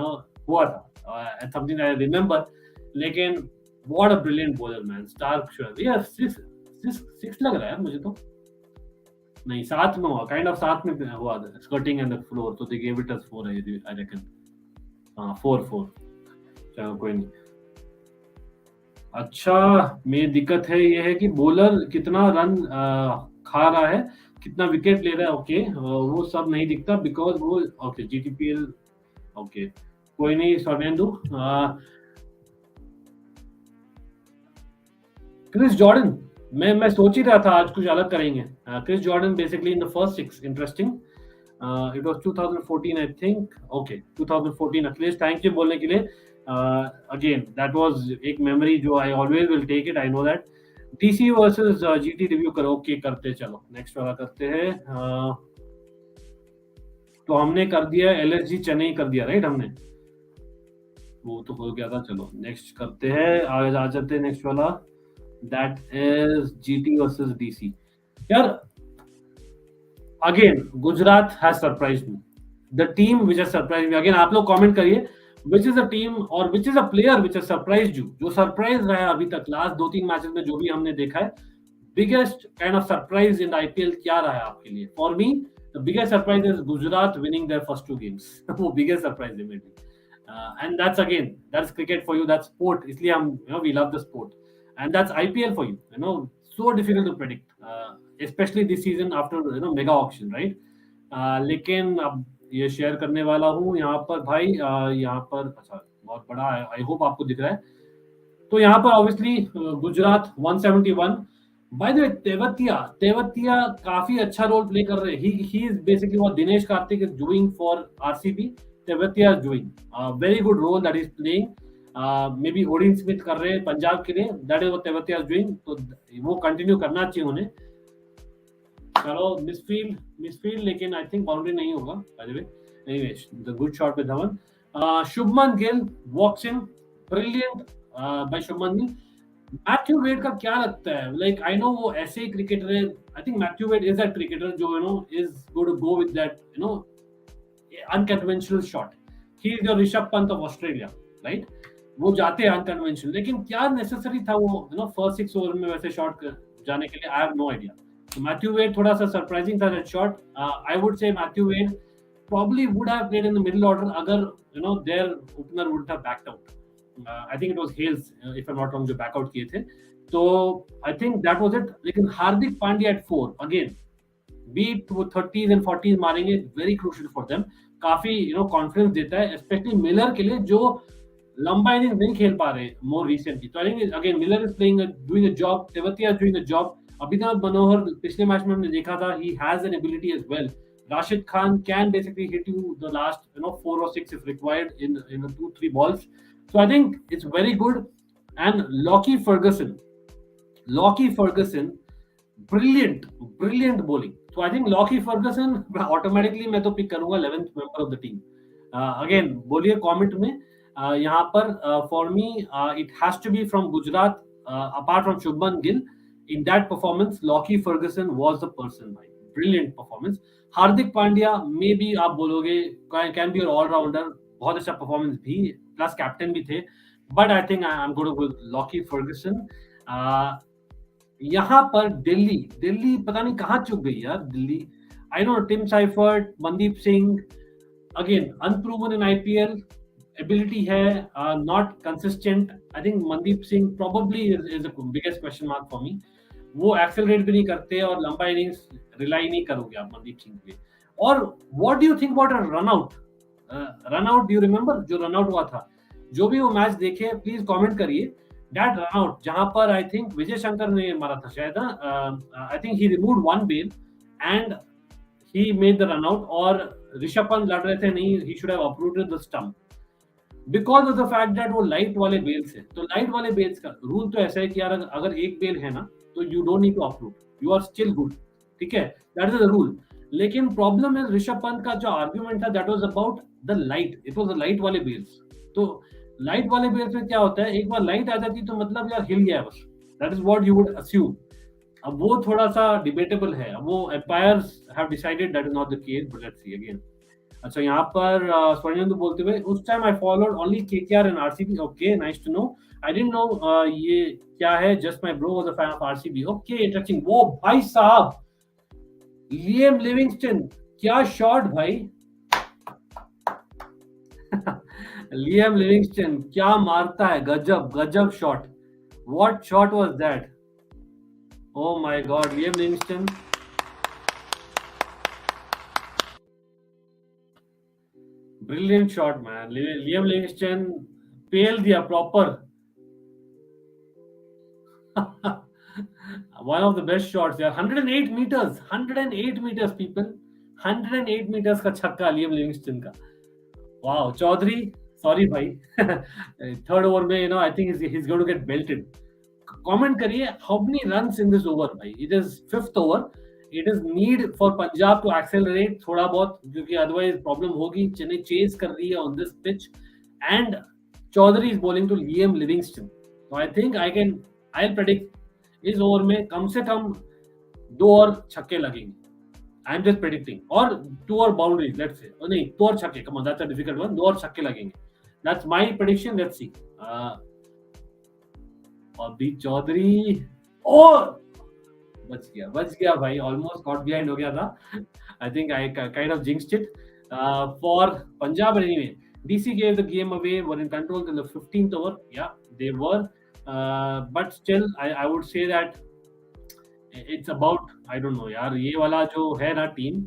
हुआ था, समथिंग दैट आई रिमेंबर. लेकिन what a brilliant bowler man Starc. Sure यार 6 लग रहा है मुझे तो. नहीं 7 में हुआ, काइंड ऑफ 7 में हुआ था, स्कर्टिंग एंड द फ्लोर, तो they give it us 4 I reckon. हां 4. चलो कोई नहीं. अच्छा, मेरी दिक्कत है ये है कि बॉलर कितना रन खा रहा है, कितना विकेट ले रहा है. ओके, वो सब नहीं दिखता बिकॉज वो ओके जीटीपीएल. ओके कोई नहीं. स्वर्नेंदु, क्रिस जॉर्डन, मैं सोच ही रहा था आज कुछ अलग करेंगे. Chris Jordan basically in the first 6, interesting. It was 2014 I think. Okay 2014. Akhilesh thank you बोलने के लिए. अगेन दैट वाज एक मेमोरी जो I always will take it. I know that. DC versus GT review करो. ओके करते, चलो next वाला करते हैं. तो हमने कर दिया एलएसजी चेन्नई कर दिया राइट हमने, वो तो हो गया था. चलो नेक्स्ट करते हैं, आगे आ जाते हैं नेक्स्ट वाला. That is GT versus DC. यार again Gujarat has surprised me. The team which has surprised me. Again आप लोग कमेंट करिए which is a team or which is a player which has surprised you. जो surprise रहा है अभी तक last 2-3 matches में जो भी हमने देखा है, biggest kind of surprise in IPL क्या रहा है आपके लिए? For me the biggest surprise is Gujarat winning their first 2 games. वो बिगेस्ट सरप्राइज है मेरे लिए. And that's again that's cricket for you, that's sport. इसलिए हम we love the sport and that's IPL for you. So difficult to predict, specially this season after mega auction right. लेकिन अब ये share करने वाला हूँ यहाँ पर भाई. यहाँ पर अच्छा बहुत बड़ा है, आई होप आपको दिख रहा है. तो यहाँ पर obviously Gujarat 171, by the way, Tewatia काफी अच्छा रोल प्ले कर रहे हैं. He is basically what Dinesh Karthik is doing for RCB. Tewatia is doing very good role that is playing. Maybe Odean Smith कर रहे हैं पंजाब के लिए. That is what Tewatia is doing. तो वो कंटिन्यू करना चाहिए उन्हें. चलो, मिसफील्ड लेकिन आई थिंक बाउंड्री नहीं होगा. By the way, anyways the good shot with Dhawan. Shubman Gill walks in. Brilliant by Shubman Gill. Matthew Wade का क्या लगता है? लाइक आई नो वो ऐसे ही क्रिकेटर है. I think Matthew Wade is that cricketer जो is good to go with that unconventional shot. He is your Rishabh Pant of Australia, right? वो जाते हैं अनकन्वेंशनल, लेकिन क्या नेसेसरी था वो फर्स्ट 6 ओवर में वैसे शॉट जाने के लिए? I have no idea. तो मैथ्यू वेड थोड़ा सा सरप्राइजिंग था that shot. I would say Matthew Wade probably would have played in the middle order अगर their opener would have backed out. I think it was Hales, if I'm not wrong, जो back out किए थे. तो I think that was it. लेकिन Hardik Pandya at 4 again, beat वो 30s and 40s मारेंगे, very crucial for them. काफी confidence देता है, स्पेशली मिलर के लिए जो लंबा इनिंग नहीं खेल पा रहे मोर रिसेंटली. तो I think again Miller is playing doing a job. Tewatia doing a job. Abhinav Manohar पिछले मैच में हमने देखा था, he has an ability as well. Rashid Khan can basically hit you the last 4 or 6 if required in 2-3 balls. So I think it's very good. And Lockie Ferguson, brilliant bowling. So I think Lockie Ferguson automatically मैं तो pick करूंगा 11th member of the team. Again बोलिए comment में. यहाँ पर for me it has to be from Gujarat. Apart from Shubman Gill, in that performance Lockie Ferguson was the person. Brilliant performance. Hardik Pandya may be आप बोलोगे can be allrounder, बहुत अच्छा performance भी, plus captain भी थे. But I think I am going to go Lockie Ferguson. यहाँ पर दिल्ली पता नहीं कहाँ चुक गई यार. Delhi, I know Tim Seifert, Mandeep Singh, again unproven in IPL. Ability है, not consistent. I think Mandeep Singh probably is the biggest question mark for me. वो एक्सेलरेट भी नहीं करते और लंबा इनिंग्स रिलाई नहीं करोगे आप मनदीप सिंह पे. और what do you think about run out? Do you remember जो रन आउट हुआ था? जो भी वो मैच देखे प्लीज कमेंट करिए. दैट रन आउट जहां पर आई थिंक विजय शंकर ने मारा था शायद. I think he removed one bail and he made the run out. और ऋषभ पंत लड़ रहे थे, नहीं, he should have uprooted the stump because of the fact that वो लाइट वाले बेल्स है. तो लाइट वाले बेल्स का रूल तो ऐसा है कि यार अगर एक बेल है ना तो you don't need to uproot, you are still good. ठीक है, दैट इज द रूल. लेकिन प्रॉब्लम है ऋषभ पंत का जो आर्ग्यूमेंट था that was about the light. It was the light वाले बेल्स. तो लाइट वाले बेल्स में क्या होता है, एक बार लाइट आ जाती तो मतलब यार हिल गया बस. That is what you would assume. अब वो थोड़ा सा डिबेटेबल है. अब वो umpires have decided that is not the case, but let's see again. अच्छा, यहाँ पर स्वर्णेंदु बोलते हुए, उस time I followed only KKR and RCB. Okay, nice to know. I didn't know ये क्या है. Just my bro was a fan of RCB. Okay, interesting. वो भाई साहब, लिएम लिविंगस्टन, क्या शॉट भाई. लिएम लिविंगस्टन क्या मारता है, गजब shot. What shot was that? Oh my God, Liem Livingstone. Brilliant shot, man. Liam Livingston पेल दिया proper. One of the best shots यार. 108 meters people. 108 meters का छक्का लियम लिविंगस्टन का. वाओ. चौधरी, सॉरी भाई. थर्ड ओवर में I think he is going to get belted. Comment करिए how many runs in this over भाई. It is fifth over. It is need for Punjab to accelerate थोड़ा बहुत, क्योंकि otherwise problem होगी. Chennai chase कर रही है on this pitch and Chaudhary is bowling to Liam Livingstone. तो आई थिंक आई प्रेडिक्ट इस ओवर में कम से कम 2 और छक्के लगेंगे. I am just predicting. और 2 और बाउंड्रीज, लेट्स से, नहीं 2 और छक्के. Come on, that's a difficult one. 2 और छक्के लगेंगे. That's my prediction. Let's see. अभी चौधरी, और बच गया भाई. ऑलमोस्ट गॉट बिहाइंड हो गया था. I think I kind of jinxed it for Punjab. Anyway, DC gave the game away, were in control till the 15th over. Yeah, they were. But still, I would say that it's about, I don't know यार, ये वाला जो है ना team,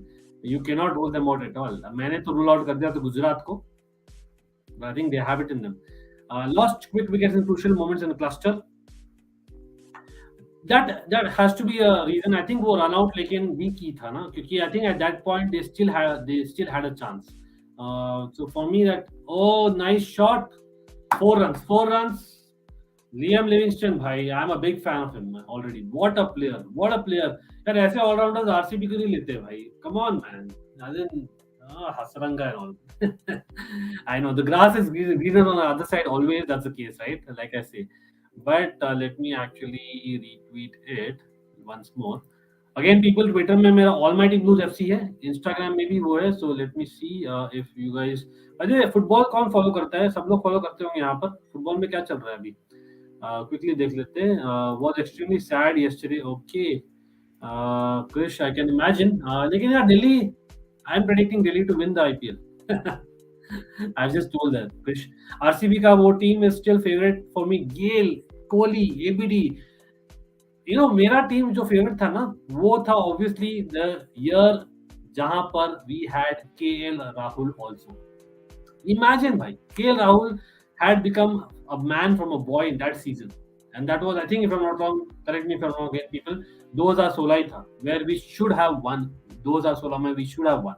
you cannot rule them out at all. मैंने तो rule out कर दिया तो गुजरात को. But I think they have it in them. Lost quick wickets in crucial moments in the cluster. that has to be a reason. I think वो run out लेकिन weak ही था ना, क्योंकि I think at that point they still had a chance. So for me that, oh, nice shot, 4 runs. Liam Livingston भाई, I'm a big fan of him already. What a player, what a player. यार ऐसे allrounders RCB क्यों नहीं लेते भाई? Come on man. As in, Hasranga and all. I know the grass is greener on the other side always. That's the case, right? Like I say. But let me actually retweet it once more. Again, people, Twitter में मेरा Almighty Blues FC है, Instagram में भी वो है. So let me see if you guys. Ajay, football कौन follow करता है? सब लोग फॉलो करते होंगे यहाँ पर. फुटबॉल में क्या चल रहा है अभी? Quickly देख लेते हैं. Was extremely sad yesterday. Okay. Krish, I can imagine. लेकिन यार Delhi, I'm predicting Delhi to win the IPL. I've just told that, Krish. RCB का वो team is still favorite for me. Gale, Kohli, ABD. मेरा team जो favourite था ना, वो था ऑब्वियसली द ईयर जहां पर we had KL Rahul also. Imagine, bhai, KL Rahul had become a man from a boy in that season. And that was, I think, if I'm not wrong, correct me if I'm wrong again, people, 2016 ही था, where we should have won. 2016 में we should have won.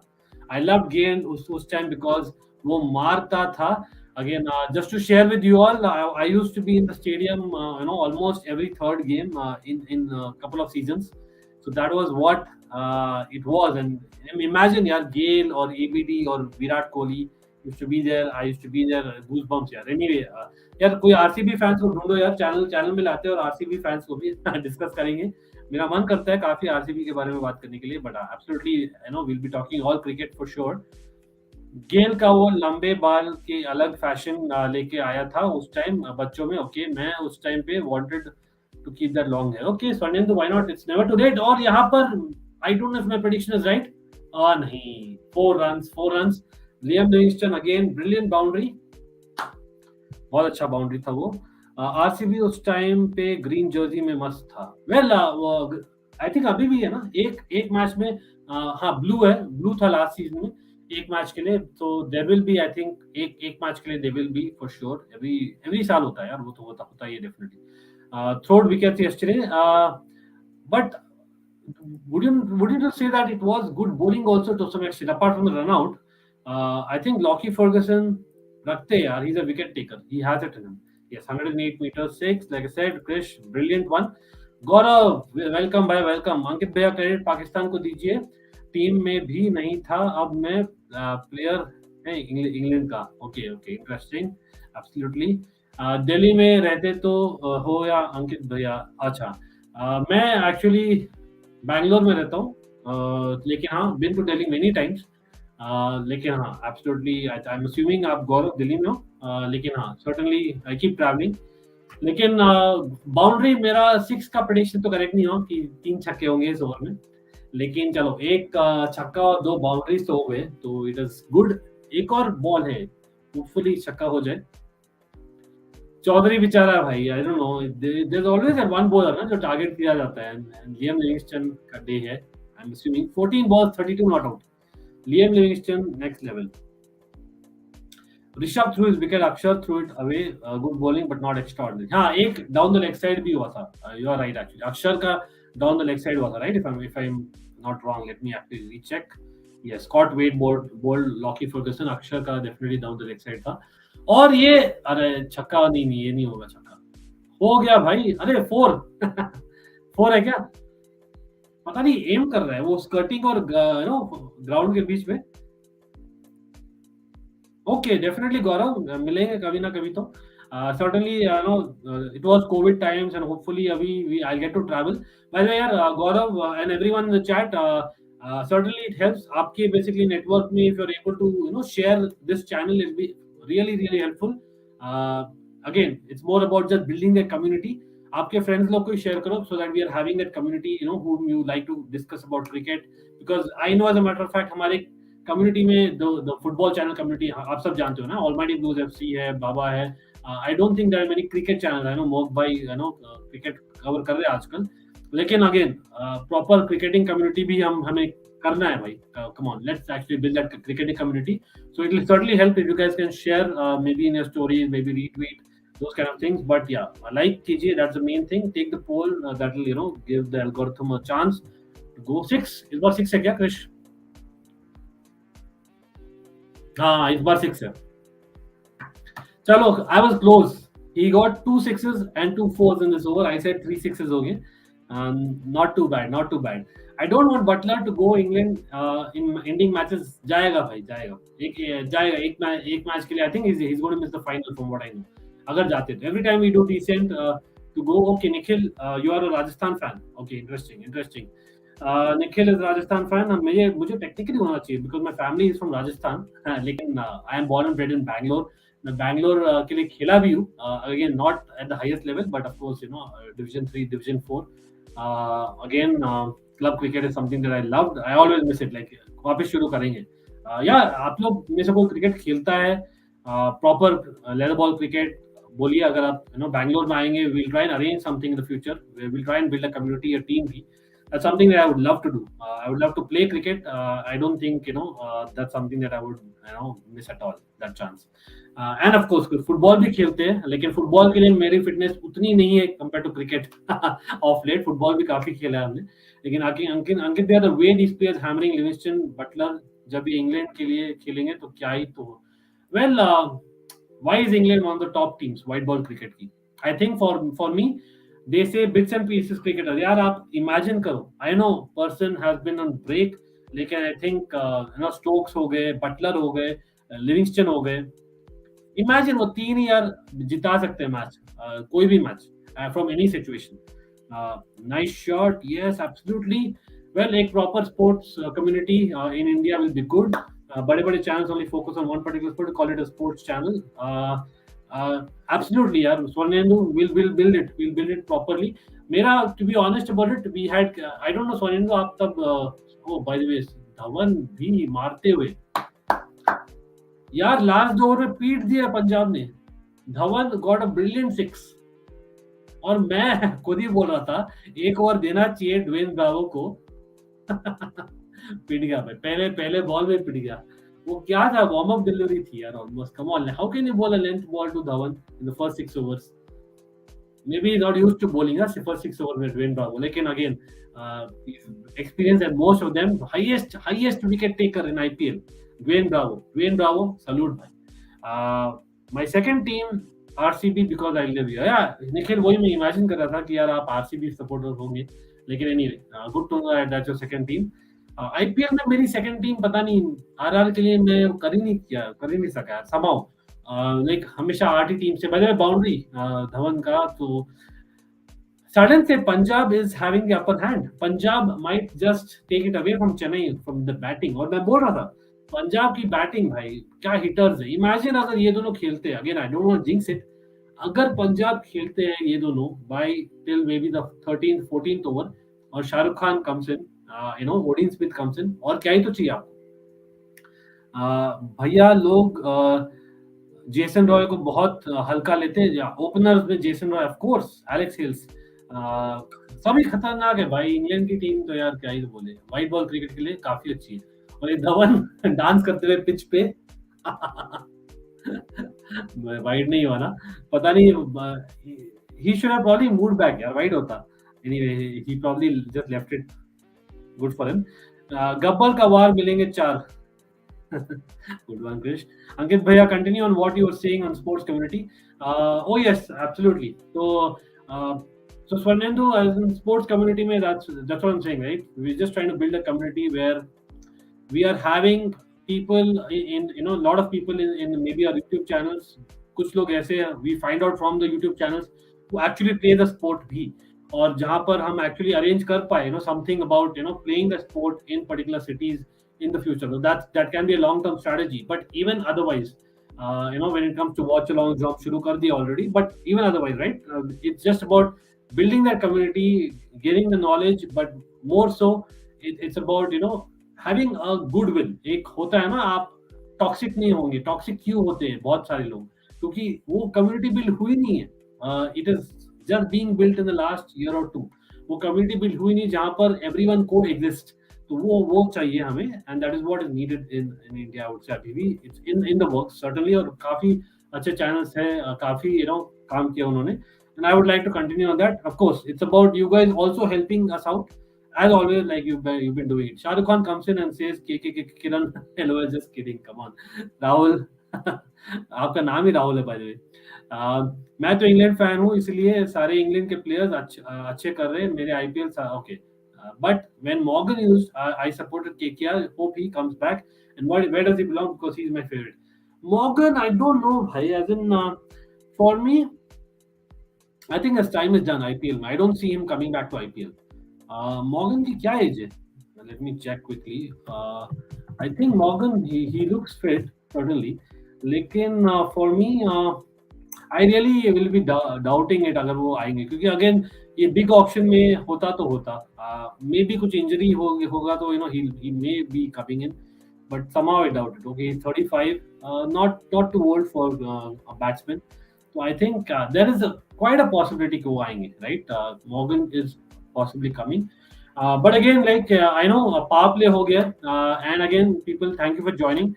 I loved Gale उस time because वो मारता था. Again, just to share with you all, I used to be in the stadium, almost every third game in a couple of seasons. So that was what it was. And imagine, yaar, Gale or ABD or Virat Kohli used to be there. I used to be there. Goosebumps, यार. Anyway, यार कोई RCB fans को ढूंढो यार, channel में लाते हैं और RCB fans को भी डिस्कस करेंगे. मेरा मन करता है काफी आरसीबी के बारे में बात करने के लिए, but absolutely will be talking all cricket for sure. Gayle का वो लंबे बाल के अलग फैशन लेके आया था उस टाइम बच्चों में. ओके, मैं उस टाइम पे wanted to keep that long hair. Okay, Swarnendu, why not, it's never too late. और यहाँ पर I don't know if my prediction is right. नहीं, 4 runs. Liam Livingstone again, brilliant boundary, बहुत अच्छा बाउंड्री था वो. आरसीबी उस टाइम पे ग्रीन जर्सी में मस्त था. वेल, आई थिंक अभी भी है ना, एक मैच में. हाँ, ब्लू था लास्ट सीजन में एक मैच के लिए. तो there will be, I think, एक मैच के लिए there will be for sure. Every साल होता है यार, वो तो होता ही है definitely. Throwed wicket yesterday, but wouldn't you say that it was good bowling also to some extent apart from the run out? I think Lockie Ferguson रखते यार, he's a wicket taker, he has it in him. Yes, 108 meters 6, like I said. Krish, brilliant one. Gaurav, welcome भाई, welcome. अंकित भैया, credit Pakistan को दीजिए, team में भी नहीं था, अब मैं प्लेयर है इंग्लैंड का. Okay, interesting, absolutely. दिल्ली में रहते तो हो या अंकित भैया? अच्छा, मैं एक्चुअली बैंगलोर में रहता हूँ, लेकिन हाँ, बिन टू दिल्ली मेनी टाइम्स. लेकिन हाँ, एब्सोल्युटली, आई एम अज्यूमिंग आप गौरव दिल्ली में हो. लेकिन हाँ, सर्टेनली आई कीप ट्रैवलिंग. लेकिन बाउंड्री मेरा 6 का प्रेडिक्शन तो करेक्ट नहीं हो कि 3 छक्के होंगे इस ओवर में. लेकिन चलो, एक छक्का और 2 बाउंड्रीज तो हो गए, तो इट इज गुड. एक और बॉल है, होपफुली छक्का हो जाए. चौधरी बेचारा भाई, I don't know, there is always one bowler ना जो टारगेट किया जाता है. लियम लिविंगस्टन का डे है, I am assuming. 14 balls 32 not out. Liam Livingstone next level. Rishabh threw his wicket, Axar threw it away, good bowling but not extraordinary. हाँ, एक down the leg side भी हुआ था. यू आर राइट, एक्चुअली अक्षर का down the leg side हुआ था, right? If I am not wrong, let me actually recheck. Yes, Scott wait bowled Lockie Ferguson, Axar का definitely down the leg side था. और ये, अरे छक्का नहीं, ये नहीं होगा छक्का. हो गया भाई. अरे 4 4 है क्या? पता नहीं, एम कर रहा है वो स्कर्टिंग और ग्राउंड के बीच में. ओके, डेफिनेटली गौरव, मिलेंगे कभी ना कभी तो. Certainly, it was COVID times, and hopefully I'll get to travel. By the way, यार, Gaurav and everyone in the chat, certainly it helps. आपके basically network में, if you're able to share this channel, it'll be really really helpful. Again, it's more about just building a community. आपके friends लोग को share करो, so that we are having that community, whom you like to discuss about cricket. Because I know, as a matter of fact, हमारे community में the football channel community आप सब जानते हो ना. ऑलमाइटी ब्लूज एफसी है, बाबा है. I don't think there are many cricket channel है. मोक भाई क्रिकेट कवर कर रहे हैं आजकल. लेकिन अगेन, प्रॉपर क्रिकेटिंग कम्युनिटी भी हमें करना है भाई. Come on, let's actually build that cricketing community. So it will certainly help if you guys can share, may be in your stories, may be retweet. those kind of things. But yeah, like कीजिए, that's the main thing. Take the poll, that will give the algorithm a chance to go six. इस बार six है क्या क्रिश? हाँ इस बार six है. Chalo, I was close. He got two sixes and two fours in this over. I said three sixes okay. Not too bad, not too bad. I don't want Butler to go England in ending matches. जाएगा भाई, जाएगा. जाएगा एक match के लिए. I think he's going to miss the final from what I know. अगर जाते तो every time we do decent to go. Okay, Nikhil, you are a Rajasthan fan. Okay, interesting, interesting. Nikhil is Rajasthan fan. मुझे technically होना चाहिए because my family is from Rajasthan. लेकिन I am born and bred in Bangalore. मैं बैंगलोर के लिए खेला भी हूँ, again not at the highest level but of course division 3 division 4 again club cricket is something that I loved. I always miss it. Like वापस शुरू करेंगे. या आप लोग में से कोई क्रिकेट खेलता है प्रॉपर लेदर बॉल क्रिकेट, बोलिए. अगर आप बैंगलोर में आएंगे, will try and arrange something in the future. Will try and build a community, a team भी. That's something that I would love to do. I would love to play cricket. I don't think that's something that I would miss at all, that chance. And of course football भी खेलते हैं, लेकिन football के लिए मेरी fitness उतनी नहीं है compare to cricket. Of late football भी काफी खेला है हमने, लेकिन अंकित भैया, the way this players hammering Livingstone, Buttler, जब ये इंग्लैंड के लिए खेलेंगे तो क्या ही तो. Well, why is England one of the top teams white ball cricket की? I think for me, they say bits and pieces cricketer. यार आप imagine करो. I know person has been on break, लेकिन I think स्टोक्स हो गए, Buttler हो गए, Livingstone हो गए. इमेजिन वो तीन ही यार जिता सकते हैं मैच, कोई भी match from any situation. Nice shot, yes absolutely. Well, एक proper sports community in India will be good. बड़े बड़े channels only focus on one particular sport, call it a sports channel. Absolutely यार, Swarnendu will build it properly. मेरा, to be honest about it, we had, I don't know Swarnendu आप तब, oh by the way, Dhawan भी मारते हुए यार last over में पीट दिया पंजाब ने. Dhawan got a brilliant six. और मैं खुद ही बोल रहा था एक ओवर देना चाहिए ड्वेन ब्रावो को. पिट गया भाई, पहले बॉल में पिट गया. वो क्या था, वार्म अप डिलीवरी थी यार almost. Come on, how can you bowl a length ball to Dhawan in the first 6 overs? maybe he's not used to bowling us first 6 over with Dwayne Bravo. Lekin again, he's experienced at most of them. Highest wicket taker in IPL, Dwayne Bravo, salute bhai. My second team RCB, because I live here. Yeah, Nikhil, वही मैं imagine कर रहा था कि यार आप RCB supporter होंगे. लेकिन anyway, good to know that that's your second team. IPL में मेरी second team पता नहीं, RR के लिए मैं कर ही नहीं सका यार somehow. लाइक हमेशा 8 ही टीम से बजाय बाउंड्री धवन का. तो सडन से Punjab is having the upper hand. Punjab might just take it away from Chennai from the batting. और मैं बोल रहा था पंजाब की बैटिंग भाई क्या हिटर्स है. इमेजिन अगर ये दोनों खेलते हैं, again I don't want jinx it, अगर पंजाब खेलते हैं ये दोनों by till may be the 13th 14th over, और Shahrukh Khan comes in, Odean Smith comes in, और क्या ही तो चाहिए आपको. भैया लोग जेसन रॉय को बहुत हल्का लेते हैं. ओपनर्स में Jason Roy, of course Alex Hales, सभी खतरनाक है भाई. इंग्लैंड की टीम तो यार क्या ही बोले, व्हाइट बॉल क्रिकेट के लिए काफी अच्छी है. और ये धवन डांस करते हुए पिच पे वाइड नहीं हुआ ना, पता नहीं. He should have probably mood back यार, वाइड होता. Anyway, he probably just left it. Good for him. Gabbar का वार मिलेंगे 4. Good one, Krish. Ankit Bhaiya, continue on what you were saying on sports community. Oh yes, absolutely. So Swarnendu, as in sports community, that's what I'm saying, right? We're just trying to build a community where we are having people in a lot of people in maybe our YouTube channels. कुछ लोग ऐसे we find out from the YouTube channels who actually play the sport भी, और जहाँ पर हम actually arrange कर पाए something about playing the sport in particular cities in the future. So that can be a long term strategy. But even otherwise, when it comes to watch along, job shuru kar diya already, but even otherwise, right, it's just about building that community, getting the knowledge, but more so it's about having a goodwill. एक होता है ना, आप toxic नहीं होंगे. Toxic क्यों होते हैं बहुत सारे लोग? क्योंकि वो कम्युनिटी बिल्ड हुई नहीं है. It is just being built in the last year और 2. वो कम्युनिटी बिल्ड हुई नहीं जहाँ पर एवरीवन को एग्जिस्ट. तो वो चाहिए हमें, and that is what is needed in India. I would say अभी भी it's in the works certainly, और काफी अच्छे चैनल्स हैं, काफी काम किया उन्होंने, and I would like to continue on that. Of course it's about you guys also helping us out as always, like you've been doing it. Shah Rukh Khan comes in and says के Kiran. Hello, just kidding, come on. Rahul. आपका नाम ही राहुल है bye the वे. मैं तो England fan हूँ, इसलिए सारे England के प्लेयर्स अच्छे कर रहे हैं मेरे IPL. Okay, but when Morgan used, I supported KKR. Hope he comes back. And where does he belong? Because he's my favorite. Morgan, I don't know, bhai. As in, for me, I think his time is done. IPL. I don't see him coming back to IPL. Morgan की क्या age है? Let me check quickly. I think Morgan he looks fit certainly. लेकिन for me, I really will be doubting it अगर वो आएंगे, क्योंकि again ये big option में होता तो होता. Maybe कुछ injury होगा तो he may be coming in, but somehow I doubt it. Okay, he's 35, not too old for a batsman. So I think there is quite a possibility कि वो आएंगे, right? Morgan is possibly coming. But again, like I know power play हो गया, and again people, thank you for joining.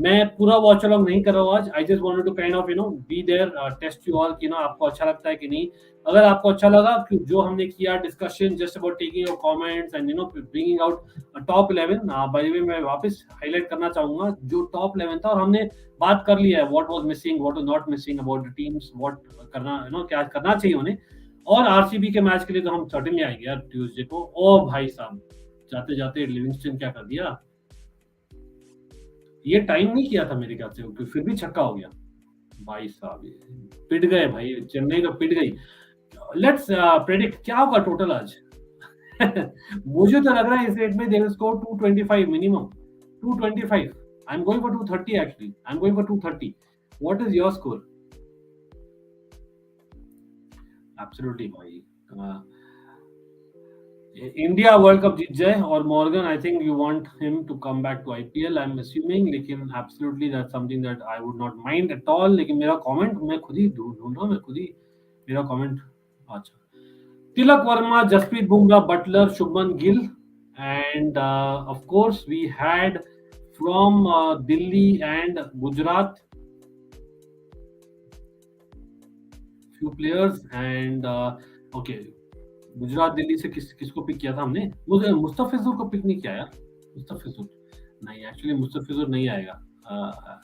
मैं पूरा watch along नहीं कर रहा हूँ आज. I just wanted to kind of be there, test you all कि आपको अच्छा लगता है कि नहीं. अगर आपको अच्छा लगा कि जो हमने किया discussion just about taking your comments and bringing out top 11. Bye the वे मैं वापस हाईलाइट करना चाहूंगा जो टॉप 11 था, और हमने बात कर लिया है what was missing, what was not missing about the teams, what करना क्या करना चाहिए उन्हें. और आरसीबी के मैच के लिए तो हम सर्टेनली आएंगे यार ट्यूसडे को. ओ भाई साहब, जाते जाते लिविंगस्टन क्या कर दिया. ये टाइम नहीं किया था मेरे ख्याल से, फिर भी छक्का हो गया भाई साहब. पिट गए भाई, चेन्नई तो पिट गई. लेट्स प्रेडिक्ट क्या होगा टोटल आज. मुझे तो लग रहा है इस रेट में they will score 225 minimum. 225. I am going for 230 actually. I am going for 230. What is your score? Absolutely भाई. इंडिया वर्ल्ड कप जीत जाए और Morgan, I think you want him to come back to IPL, I am assuming. लेकिन absolutely that's something that I would not mind at all. लेकिन मेरा comment मैं खुद ही ढूंढ रहा हूं, मेरा कमेंट. अच्छा, Tilak Varma, Jasprit Bumrah, Buttler, Shubman Gill, and of course we had from Delhi and Gujarat few players. And okay, Gujarat Delhi से किसको पिक किया था हमने? मुझे मुस्तफिजुर को पिक नहीं किया यार. मुस्तफिजुर नहीं, एक्चुअली मुस्तफिजुर नहीं आएगा.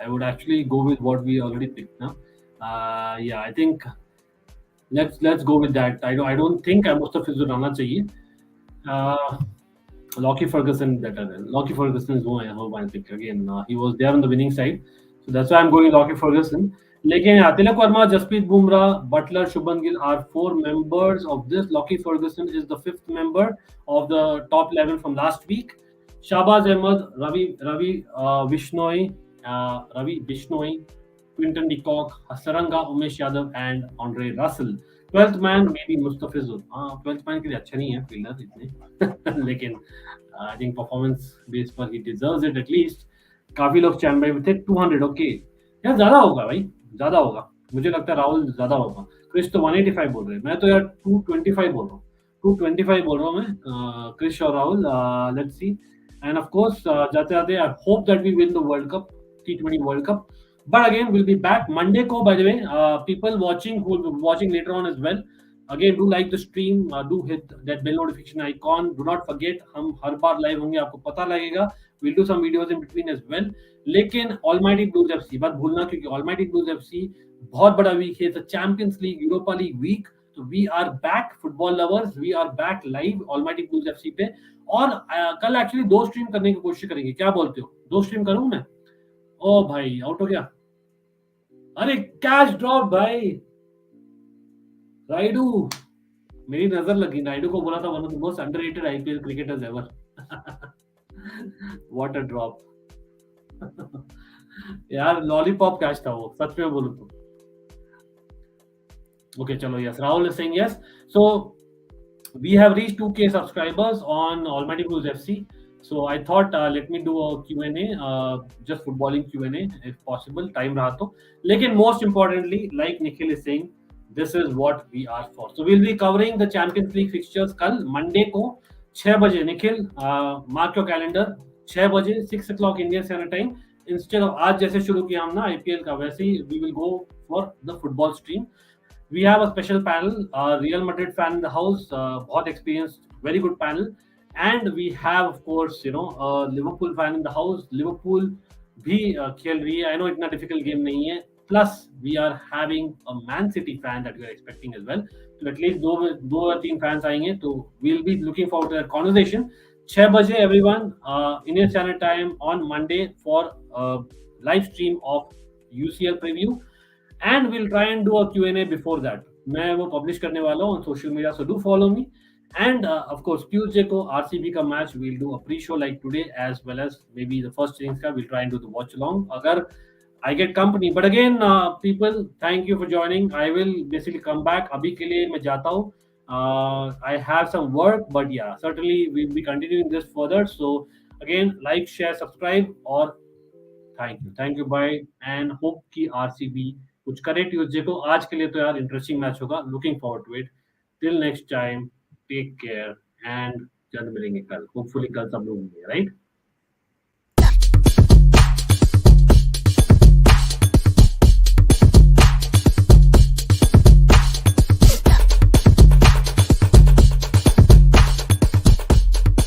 I would actually go with what we already picked ना. Yeah I think let's go with that. I don't think Mustafizur आना चाहिए. Lockie Ferguson better than Lockie Ferguson is who I pick again. He was there on the winning side, so that's why I'm going Lockie Ferguson. लेकिन Tilak Varma, Jasprit Bumrah, Buttler, Shubman Gill are 4 members of this. Lockie Ferguson is the 5th member of the top 11 from last week. Shahbaz Ahmed, Ravi Bishnoi, Quinton de Kock, Hasaranga, Umesh Yadav, and Andre Russell. 12th man maybe Mustafizur. 12th man के लिए अच्छा नहीं है fielder इतने. लेकिन I think performance base पर he deserves it at least. काफी लोग चैंबर में थे. 200 ओके यार, ज्यादा होगा भाई, ज्यादा होगा. मुझे लगता है राहुल ज्यादा होगा. क्रिश तो 185 बोल रहे हैं, मैं तो यार 225 बोल रहा हूँ. 225 बोल रहा हूँ मैं. क्रिश और Rahul, let's see. And of course जाते जाते I hope that we win the world cup, T20 world cup. But again, we'll be back Monday ko, by the way. People watching who will be watching later on as well. Again, do like the stream, do hit that bell notification icon. Do not forget, हम हर बार live होंगे, आपको पता लगेगा. We'll do some videos in between as well. लेकिन Almighty Blues FC मत भूलना, क्योंकि Almighty Blues FC बहुत बड़ा week है. The Champions League, Europa League week. So we are back, football lovers. We are back live Almighty Blues FC पे. और कल एक्चुअली 2 स्ट्रीम करने की कोशिश करेंगे. क्या बोलते हो? 2 स्ट्रीम करूं मैं? ओ भाई, आउट हो गया. अरे कैच ड्रॉप भाई. राइडू, मेरी नजर लगी. राइडू को बोला था one of the most underrated IPL cricketers ever. What a drop. यार लॉलीपॉप कैच था वो, सच में बोलूं तो. ओके चलो, yes, Rahul is saying yes. So we have reached 2K subscribers on almighty blues FC. So I thought let me do a Q&A, just footballing Q&A if possible, time रहा तो. लेकिन most importantly, like Nikhil is saying, this is what we are for. So we'll be covering the Champions League fixtures कल Monday को 6 बजे. Nikhil, mark your calendar, 6 बजे, 6 o'clock Indian Standard Time. Instead of आज जैसे शुरू किया हम ना आईपीएल का, वैसे ही we will go for the football stream. We have a special panel, Real Madrid fan in the house, बहुत experienced, very good panel, and we have of course a Liverpool fan in the house. Liverpool भी खेल रही है. I know इतना difficult game नहीं है. Plus we are having a Man City fan that we are expecting as well. So at least दो या तीन fans आएंगे, तो we'll be looking forward to that conversation. 6 बजे everyone, Indian Standard Time on Monday for live stream of UCL preview. And we'll try and do a Q&A before that. मैं वो publish करने वाला हूँ on social media, so do follow me. And of course Tuesday को RCB का match we'll do a pre-show like today, as well as maybe the first innings का we'll try and do the watch along अगर I get company. But again, people, thank you for joining. I will basically come back. अभी के लिए मैं जाता हूँ. I have some work, but yeah, certainly we'll be continuing this further. So again, like, share, subscribe, और thank you bye. And hope कि RCB कुछ करे ट्यूसडे को. आज के लिए तो यार इंटरेस्टिंग मैच होगा. Looking forward to it. Till next time, take care. And जल्द मिलेंगे कल. होपफुली कल सब लोग मिलेंगे, राइट?